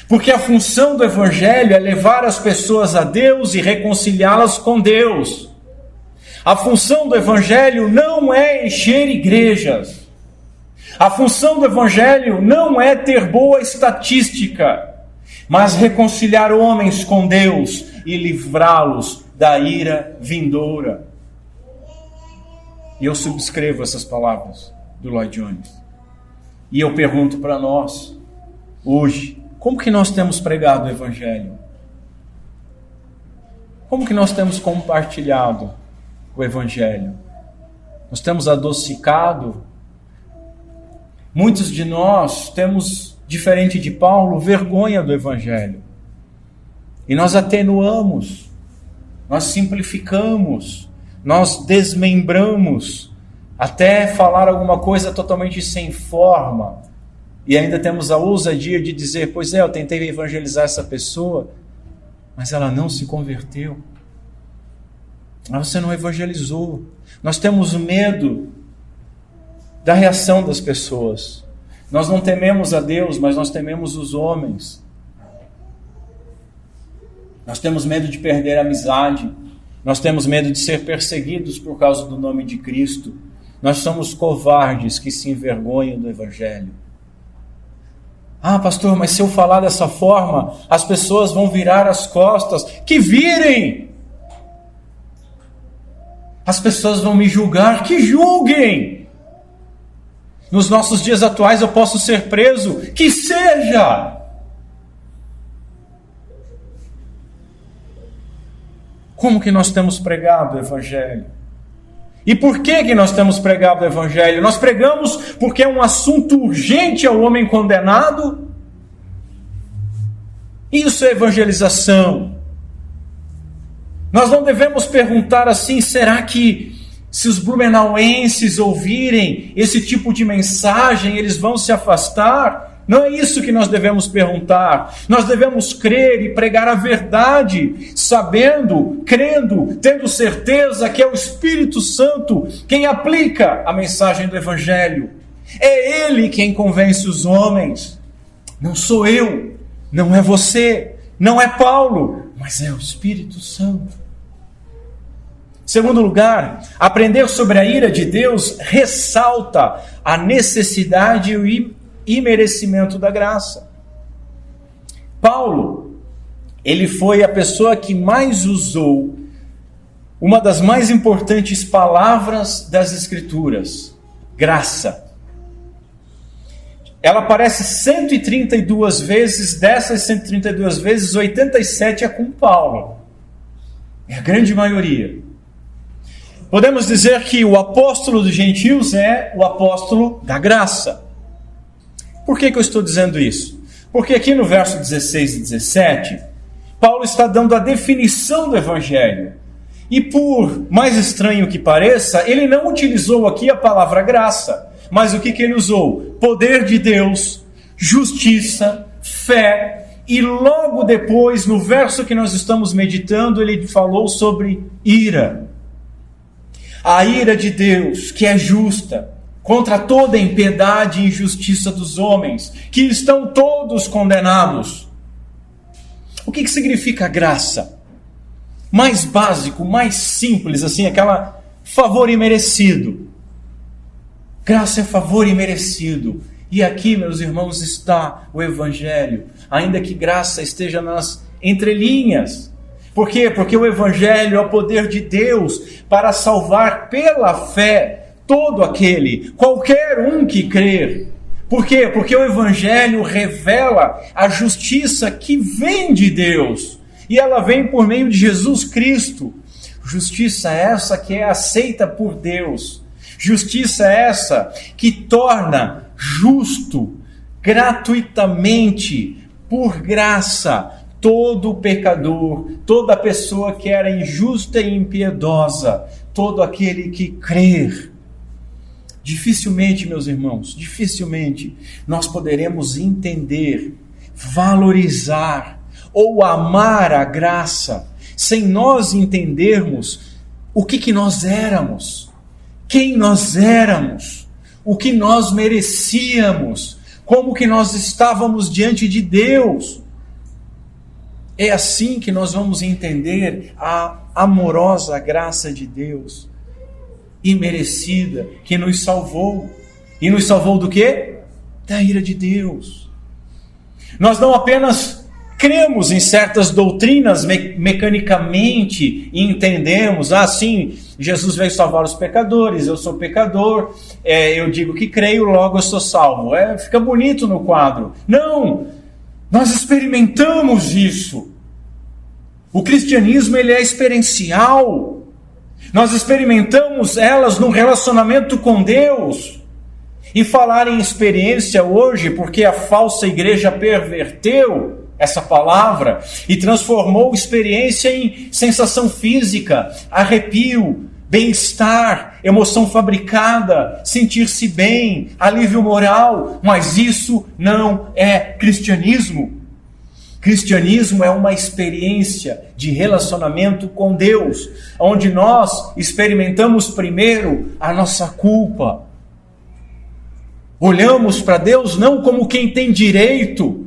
Porque a função do Evangelho é levar as pessoas a Deus e reconciliá-las com Deus. A função do Evangelho não é encher igrejas. A função do Evangelho não é ter boa estatística, mas reconciliar homens com Deus e livrá-los da ira vindoura. E eu subscrevo essas palavras do Lloyd Jones. E eu pergunto para nós, hoje, como que nós temos pregado o Evangelho? Como que nós temos compartilhado o Evangelho? Nós temos adocicado? Muitos de nós temos, diferente de Paulo, vergonha do Evangelho. E nós atenuamos, nós simplificamos, nós desmembramos, até falar alguma coisa totalmente sem forma. E ainda temos a ousadia de dizer, pois é, eu tentei evangelizar essa pessoa, mas ela não se converteu. Mas você não evangelizou. Nós temos medo da reação das pessoas. Nós não tememos a Deus, mas nós tememos os homens. Nós temos medo de perder a amizade. Nós temos medo de ser perseguidos por causa do nome de Cristo. Nós somos covardes que se envergonham do Evangelho. Ah, pastor, mas se eu falar dessa forma, as pessoas vão virar as costas. Que virem! As pessoas vão me julgar. Que julguem! Nos nossos dias atuais eu posso ser preso. Que seja! Como que nós temos pregado o Evangelho? E por que nós temos pregado o Evangelho? Nós pregamos porque é um assunto urgente ao homem condenado? Isso é evangelização. Nós não devemos perguntar assim, será que se os blumenauenses ouvirem esse tipo de mensagem, eles vão se afastar? Não é isso que nós devemos perguntar. Nós devemos crer e pregar a verdade, sabendo, crendo, tendo certeza que é o Espírito Santo quem aplica a mensagem do Evangelho. É Ele quem convence os homens. Não sou eu, não é você, não é Paulo, mas é o Espírito Santo. Segundo lugar, aprender sobre a ira de Deus ressalta a necessidade e merecimento da graça. Paulo, ele foi a pessoa que mais usou uma das mais importantes palavras das Escrituras, graça. Ela aparece 132 vezes, dessas 132 vezes, 87 é com Paulo. É a grande maioria. Podemos dizer que o apóstolo dos gentios é o apóstolo da graça. Por que eu estou dizendo isso? Porque aqui no verso 16 e 17, Paulo está dando a definição do Evangelho. E por mais estranho que pareça, ele não utilizou aqui a palavra graça, mas o que ele usou? Poder de Deus, justiça, fé, e logo depois, no verso que nós estamos meditando, ele falou sobre ira. A ira de Deus, que é justa, contra toda a impiedade e injustiça dos homens, que estão todos condenados. O que significa graça? Mais básico, mais simples, assim, aquela favor imerecido. Graça é favor imerecido. E aqui, meus irmãos, está o Evangelho, ainda que graça esteja nas entrelinhas. Por quê? Porque o Evangelho é o poder de Deus para salvar pela fé todo aquele, qualquer um que crer. Por quê? Porque o Evangelho revela a justiça que vem de Deus. E ela vem por meio de Jesus Cristo. Justiça essa que é aceita por Deus. Justiça essa que torna justo, gratuitamente, por graça, todo pecador, toda pessoa que era injusta e impiedosa, todo aquele que crer. Dificilmente, meus irmãos, dificilmente nós poderemos entender, valorizar ou amar a graça sem nós entendermos o que nós éramos, quem nós éramos, o que nós merecíamos, como que nós estávamos diante de Deus. É assim que nós vamos entender a amorosa graça de Deus, imerecida, que nos salvou. E nos salvou do quê? Da ira de Deus. Nós não apenas cremos em certas doutrinas mecanicamente e entendemos, sim, Jesus veio salvar os pecadores, eu sou pecador, eu digo que creio, logo eu sou salvo. Fica bonito no quadro. Não! Nós experimentamos isso. O cristianismo, ele é experiencial. Nós experimentamos elas no relacionamento com Deus. E falar em experiência hoje, porque a falsa igreja perverteu essa palavra e transformou experiência em sensação física, arrepio, bem-estar, emoção fabricada, sentir-se bem, alívio moral, mas isso não é cristianismo. Cristianismo é uma experiência de relacionamento com Deus, onde nós experimentamos primeiro a nossa culpa. Olhamos para Deus não como quem tem direito,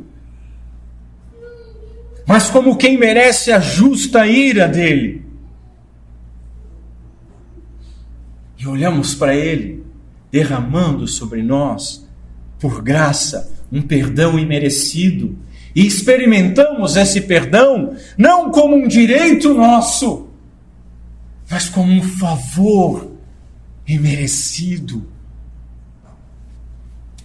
mas como quem merece a justa ira dele. E olhamos para Ele, derramando sobre nós, por graça, um perdão imerecido. E experimentamos esse perdão, não como um direito nosso, mas como um favor imerecido.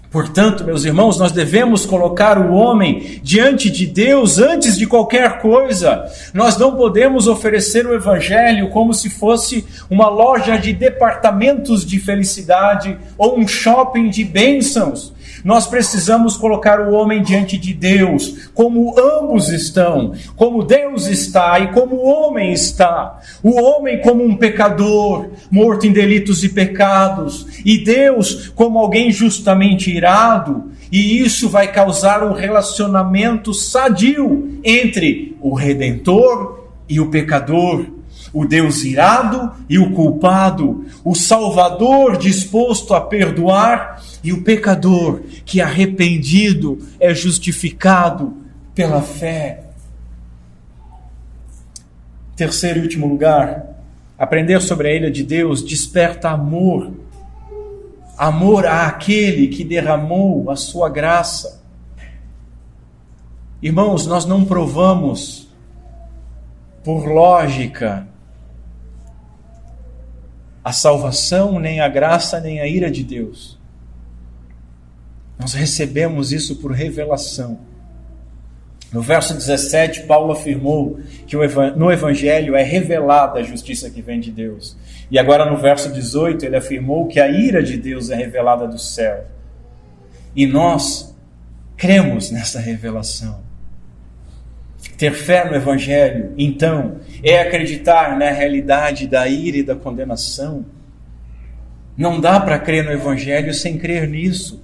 Portanto, meus irmãos, nós devemos colocar o homem diante de Deus antes de qualquer coisa. Nós não podemos oferecer o Evangelho como se fosse uma loja de departamentos de felicidade ou um shopping de bênçãos. Nós precisamos colocar o homem diante de Deus, como ambos estão, como Deus está e como o homem está. O homem como um pecador, morto em delitos e pecados, e Deus como alguém justamente irado, e isso vai causar um relacionamento sadio entre o Redentor e o pecador, o Deus irado e o culpado, o Salvador disposto a perdoar e o pecador que arrependido é justificado pela fé. Terceiro e último lugar, aprender sobre a ira de Deus desperta amor. Amor àquele que derramou a sua graça. Irmãos, nós não provamos por lógica a salvação, nem a graça, nem a ira de Deus. Nós recebemos isso por revelação. No verso 17, Paulo afirmou que no Evangelho é revelada a justiça que vem de Deus. E agora no verso 18, ele afirmou que a ira de Deus é revelada do céu. E nós cremos nessa revelação. Ter fé no Evangelho, então, é acreditar na realidade da ira e da condenação. Não dá para crer no Evangelho sem crer nisso.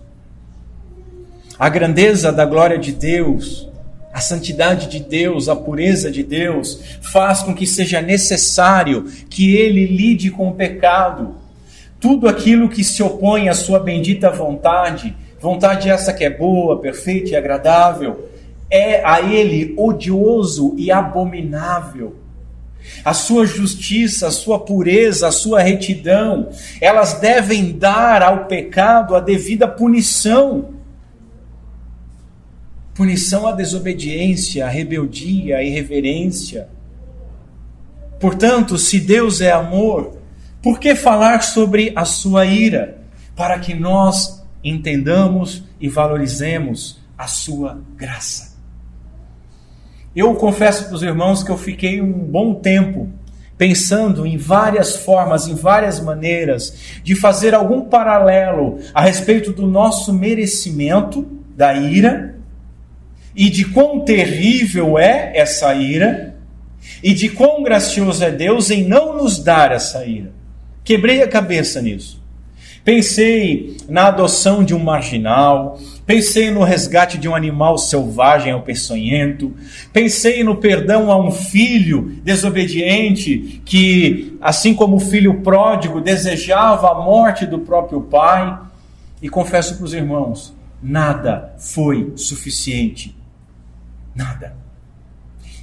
A grandeza da glória de Deus, a santidade de Deus, a pureza de Deus, faz com que seja necessário que Ele lide com o pecado. Tudo aquilo que se opõe à sua bendita vontade, vontade essa que é boa, perfeita e agradável, é a Ele odioso e abominável. A sua justiça, a sua pureza, a sua retidão, elas devem dar ao pecado a devida punição. Punição à desobediência, à rebeldia, à irreverência. Portanto, se Deus é amor, por que falar sobre a sua ira? Para que nós entendamos e valorizemos a sua graça. Eu confesso para os irmãos que eu fiquei um bom tempo pensando em várias formas, em várias maneiras de fazer algum paralelo a respeito do nosso merecimento da ira e de quão terrível é essa ira e de quão gracioso é Deus em não nos dar essa ira. Quebrei a cabeça nisso. Pensei na adoção de um marginal, pensei no resgate de um animal selvagem ou peçonhento, pensei no perdão a um filho desobediente que, assim como o filho pródigo, desejava a morte do próprio pai. E confesso para os irmãos, nada foi suficiente. Nada.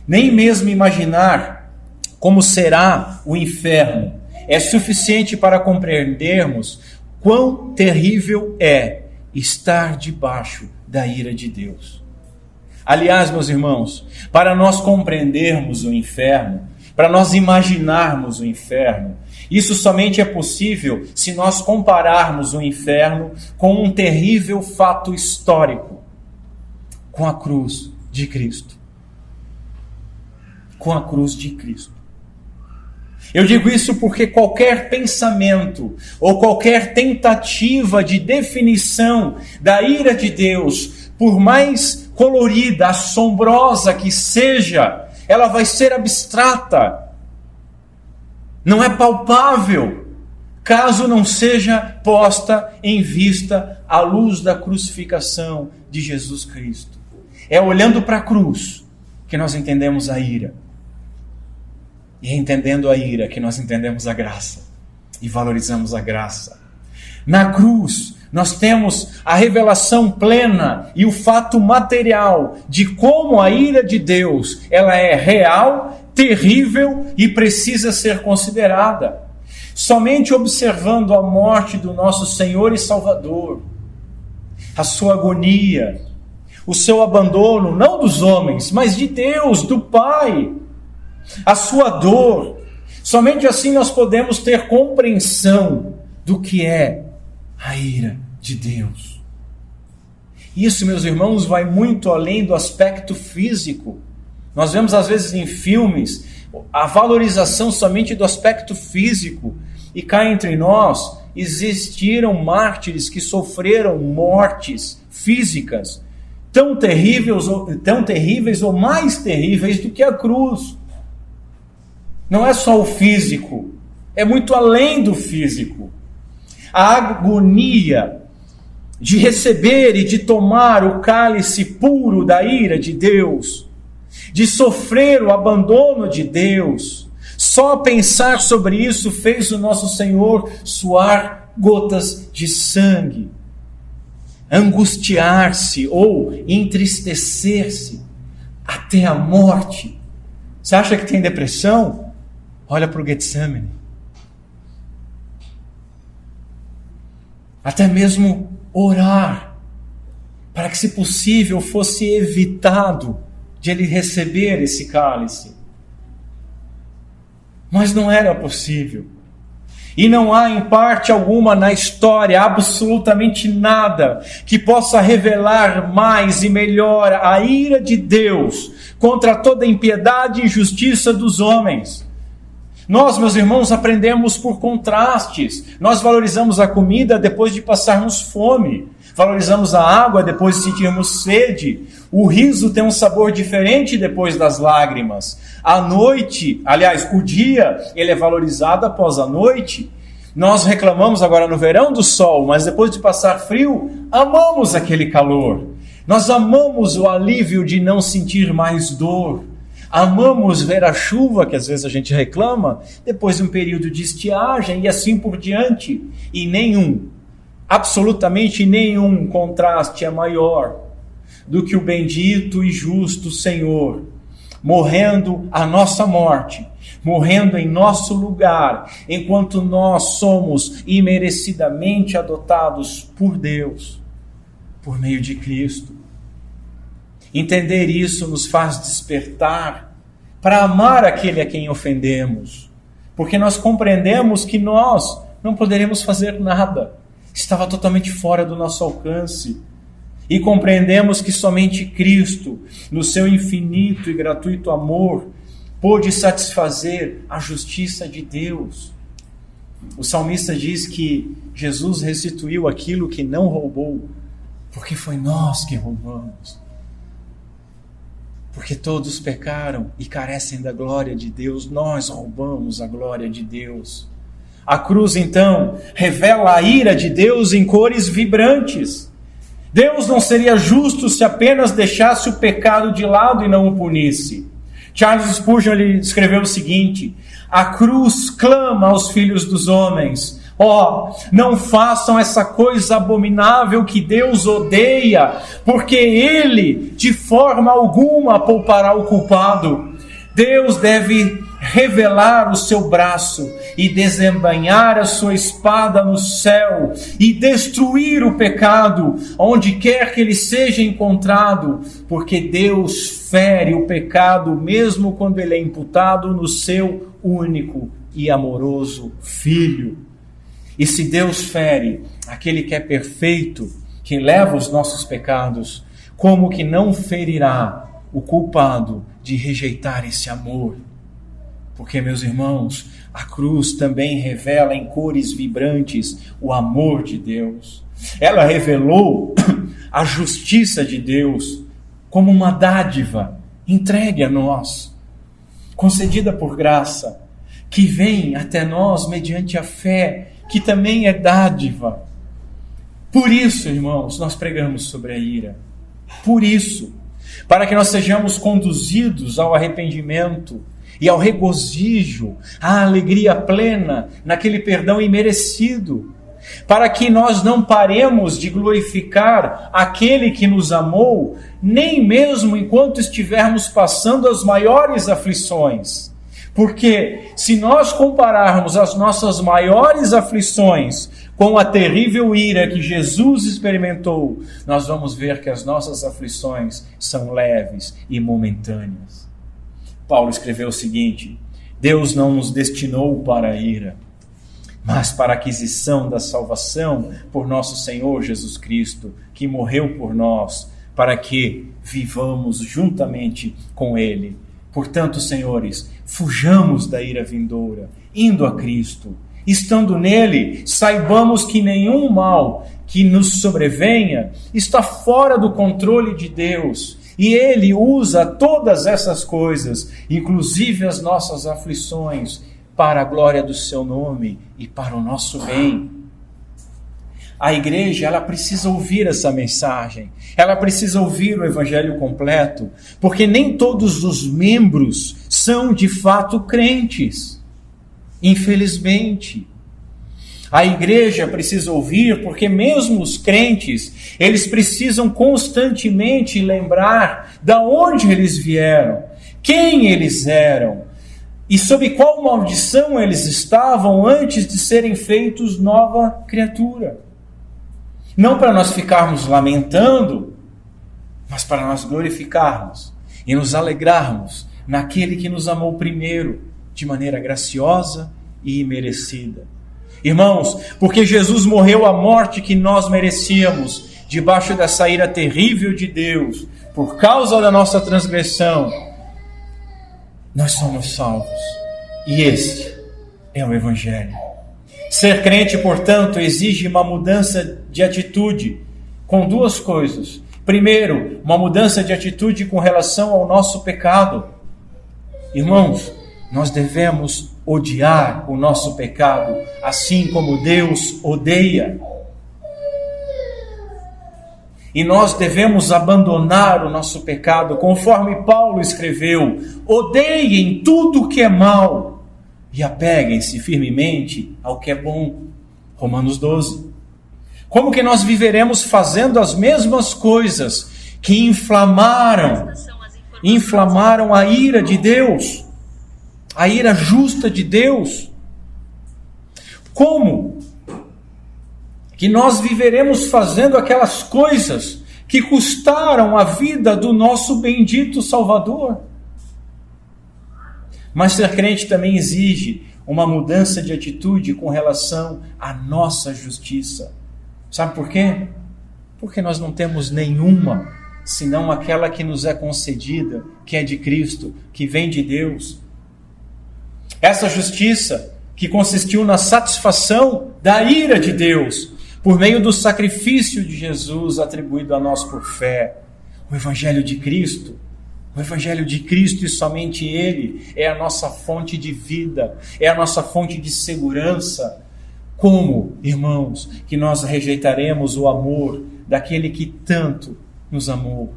Nem mesmo imaginar como será o inferno é suficiente para compreendermos quão terrível é estar debaixo da ira de Deus. Aliás, meus irmãos, para nós compreendermos o inferno, para nós imaginarmos o inferno, isso somente é possível se nós compararmos o inferno com um terrível fato histórico, com a cruz de Cristo. Com a cruz de Cristo. Eu digo isso porque qualquer pensamento ou qualquer tentativa de definição da ira de Deus, por mais colorida, assombrosa que seja, ela vai ser abstrata. Não é palpável, caso não seja posta em vista à luz da crucificação de Jesus Cristo. É olhando para a cruz que nós entendemos a ira. E é entendendo a ira que nós entendemos a graça e valorizamos a graça. Na cruz, nós temos a revelação plena e o fato material de como a ira de Deus, ela é real, terrível e precisa ser considerada. Somente observando a morte do nosso Senhor e Salvador, a sua agonia, o seu abandono, não dos homens, mas de Deus, do Pai, a sua dor, somente assim nós podemos ter compreensão do que é a ira de Deus. Isso, meus irmãos, vai muito além do aspecto físico. Nós vemos às vezes em filmes a valorização somente do aspecto físico, e cá entre nós existiram mártires que sofreram mortes físicas tão terríveis ou mais terríveis do que a cruz. Não é só o físico, é muito além do físico. A agonia de receber e de tomar o cálice puro da ira de Deus, de sofrer o abandono de Deus, só pensar sobre isso fez o nosso Senhor suar gotas de sangue, angustiar-se ou entristecer-se até a morte. Você acha que tem depressão? Olha para o Getsemane. Até mesmo orar, para que, se possível, fosse evitado de ele receber esse cálice. Mas não era possível. E não há, em parte alguma, na história, absolutamente nada que possa revelar mais e melhor a ira de Deus contra toda a impiedade e injustiça dos homens. Nós, meus irmãos, aprendemos por contrastes. Nós valorizamos a comida depois de passarmos fome. Valorizamos a água depois de sentirmos sede. O riso tem um sabor diferente depois das lágrimas. A noite, aliás, o dia, ele é valorizado após a noite. Nós reclamamos agora no verão do sol, mas depois de passar frio, amamos aquele calor. Nós amamos o alívio de não sentir mais dor. Amamos ver a chuva, que às vezes a gente reclama, depois de um período de estiagem e assim por diante. E absolutamente nenhum contraste é maior do que o bendito e justo Senhor morrendo a nossa morte, morrendo em nosso lugar, enquanto nós somos imerecidamente adotados por Deus, por meio de Cristo. Entender isso nos faz despertar para amar aquele a quem ofendemos, porque nós compreendemos que nós não poderemos fazer nada, estava totalmente fora do nosso alcance. E compreendemos que somente Cristo, no seu infinito e gratuito amor, pôde satisfazer a justiça de Deus. O salmista diz que Jesus restituiu aquilo que não roubou, porque foi nós que roubamos. Porque todos pecaram e carecem da glória de Deus, nós roubamos a glória de Deus. A cruz, então, revela a ira de Deus em cores vibrantes. Deus não seria justo se apenas deixasse o pecado de lado e não o punisse. Charles Spurgeon escreveu o seguinte: a cruz clama aos filhos dos homens: não façam essa coisa abominável que Deus odeia, porque Ele de forma alguma poupará o culpado. Deus deve revelar o seu braço e desembainhar a sua espada no céu e destruir o pecado onde quer que ele seja encontrado, porque Deus fere o pecado mesmo quando ele é imputado no seu único e amoroso Filho. E se Deus fere aquele que é perfeito, que leva os nossos pecados, como que não ferirá o culpado de rejeitar esse amor? Porque, meus irmãos, a cruz também revela em cores vibrantes o amor de Deus. Ela revelou a justiça de Deus como uma dádiva entregue a nós, concedida por graça, que vem até nós mediante a fé, que também é dádiva. Por isso, irmãos, nós pregamos sobre a ira. Por isso, para que nós sejamos conduzidos ao arrependimento e ao regozijo, à alegria plena, naquele perdão imerecido, para que nós não paremos de glorificar aquele que nos amou, nem mesmo enquanto estivermos passando as maiores aflições. Porque se nós compararmos as nossas maiores aflições com a terrível ira que Jesus experimentou, nós vamos ver que as nossas aflições são leves e momentâneas. Paulo escreveu o seguinte: Deus não nos destinou para a ira, mas para a aquisição da salvação por nosso Senhor Jesus Cristo, que morreu por nós, para que vivamos juntamente com Ele. Portanto, senhores, fujamos da ira vindoura, indo a Cristo. Estando nele, saibamos que nenhum mal que nos sobrevenha está fora do controle de Deus. E Ele usa todas essas coisas, inclusive as nossas aflições, para a glória do seu nome e para o nosso bem. A igreja, ela precisa ouvir essa mensagem, ela precisa ouvir o evangelho completo, porque nem todos os membros são de fato crentes, infelizmente. A igreja precisa ouvir, porque mesmo os crentes, eles precisam constantemente lembrar de onde eles vieram, quem eles eram, e sob qual maldição eles estavam antes de serem feitos nova criatura. Não para nós ficarmos lamentando, mas para nós glorificarmos e nos alegrarmos naquele que nos amou primeiro, de maneira graciosa e imerecida. Irmãos, porque Jesus morreu a morte que nós merecíamos, debaixo dessa ira terrível de Deus, por causa da nossa transgressão, nós somos salvos. E esse é o Evangelho. Ser crente, portanto, exige uma mudança de atitude com duas coisas. Primeiro, uma mudança de atitude com relação ao nosso pecado. Irmãos, nós devemos odiar o nosso pecado, assim como Deus odeia. E nós devemos abandonar o nosso pecado, conforme Paulo escreveu: odeiem tudo o que é mal e apeguem-se firmemente ao que é bom. Romanos 12. Como que nós viveremos fazendo as mesmas coisas que inflamaram a ira de Deus, a ira justa de Deus? Como que nós viveremos fazendo aquelas coisas que custaram a vida do nosso bendito Salvador? Mas ser crente também exige uma mudança de atitude com relação à nossa justiça. Sabe por quê? Porque nós não temos nenhuma, senão aquela que nos é concedida, que é de Cristo, que vem de Deus. Essa justiça que consistiu na satisfação da ira de Deus, por meio do sacrifício de Jesus atribuído a nós por fé. O Evangelho de Cristo e somente Ele é a nossa fonte de vida, é a nossa fonte de segurança. Como, irmãos, que nós rejeitaremos o amor daquele que tanto nos amou?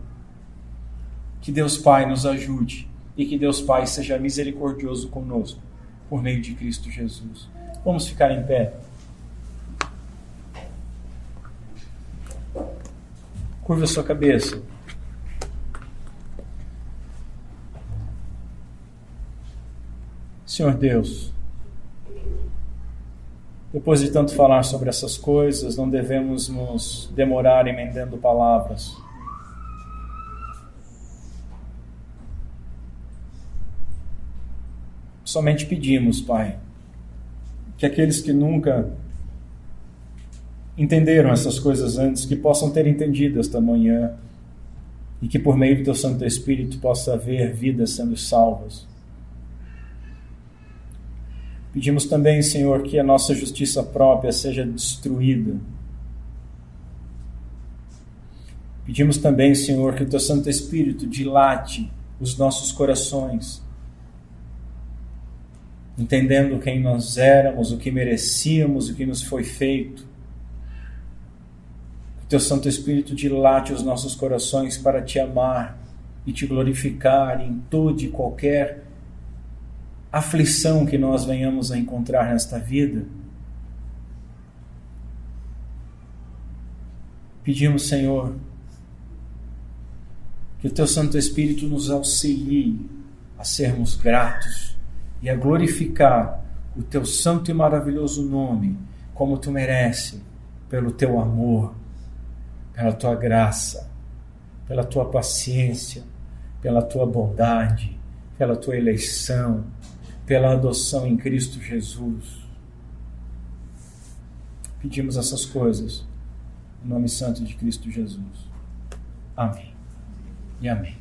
Que Deus Pai nos ajude e que Deus Pai seja misericordioso conosco por meio de Cristo Jesus. Vamos ficar em pé. Curva a sua cabeça. Senhor Deus, depois de tanto falar sobre essas coisas, não devemos nos demorar emendando palavras. Somente pedimos, Pai, que aqueles que nunca entenderam essas coisas antes, que possam ter entendido esta manhã, e que por meio do Teu Santo Espírito possa haver vidas sendo salvas. Pedimos também, Senhor, que a nossa justiça própria seja destruída. Pedimos também, Senhor, que o Teu Santo Espírito dilate os nossos corações, entendendo quem nós éramos, o que merecíamos, o que nos foi feito. Que o Teu Santo Espírito dilate os nossos corações para Te amar e Te glorificar em toda e qualquer aflição que nós venhamos a encontrar nesta vida. Pedimos, Senhor, que o Teu Santo Espírito nos auxilie a sermos gratos e a glorificar o Teu santo e maravilhoso nome, como Tu merece, pelo Teu amor, pela Tua graça, pela Tua paciência, pela Tua bondade, pela Tua eleição, pela adoção em Cristo Jesus. Pedimos essas coisas em nome santo de Cristo Jesus. Amém e amém.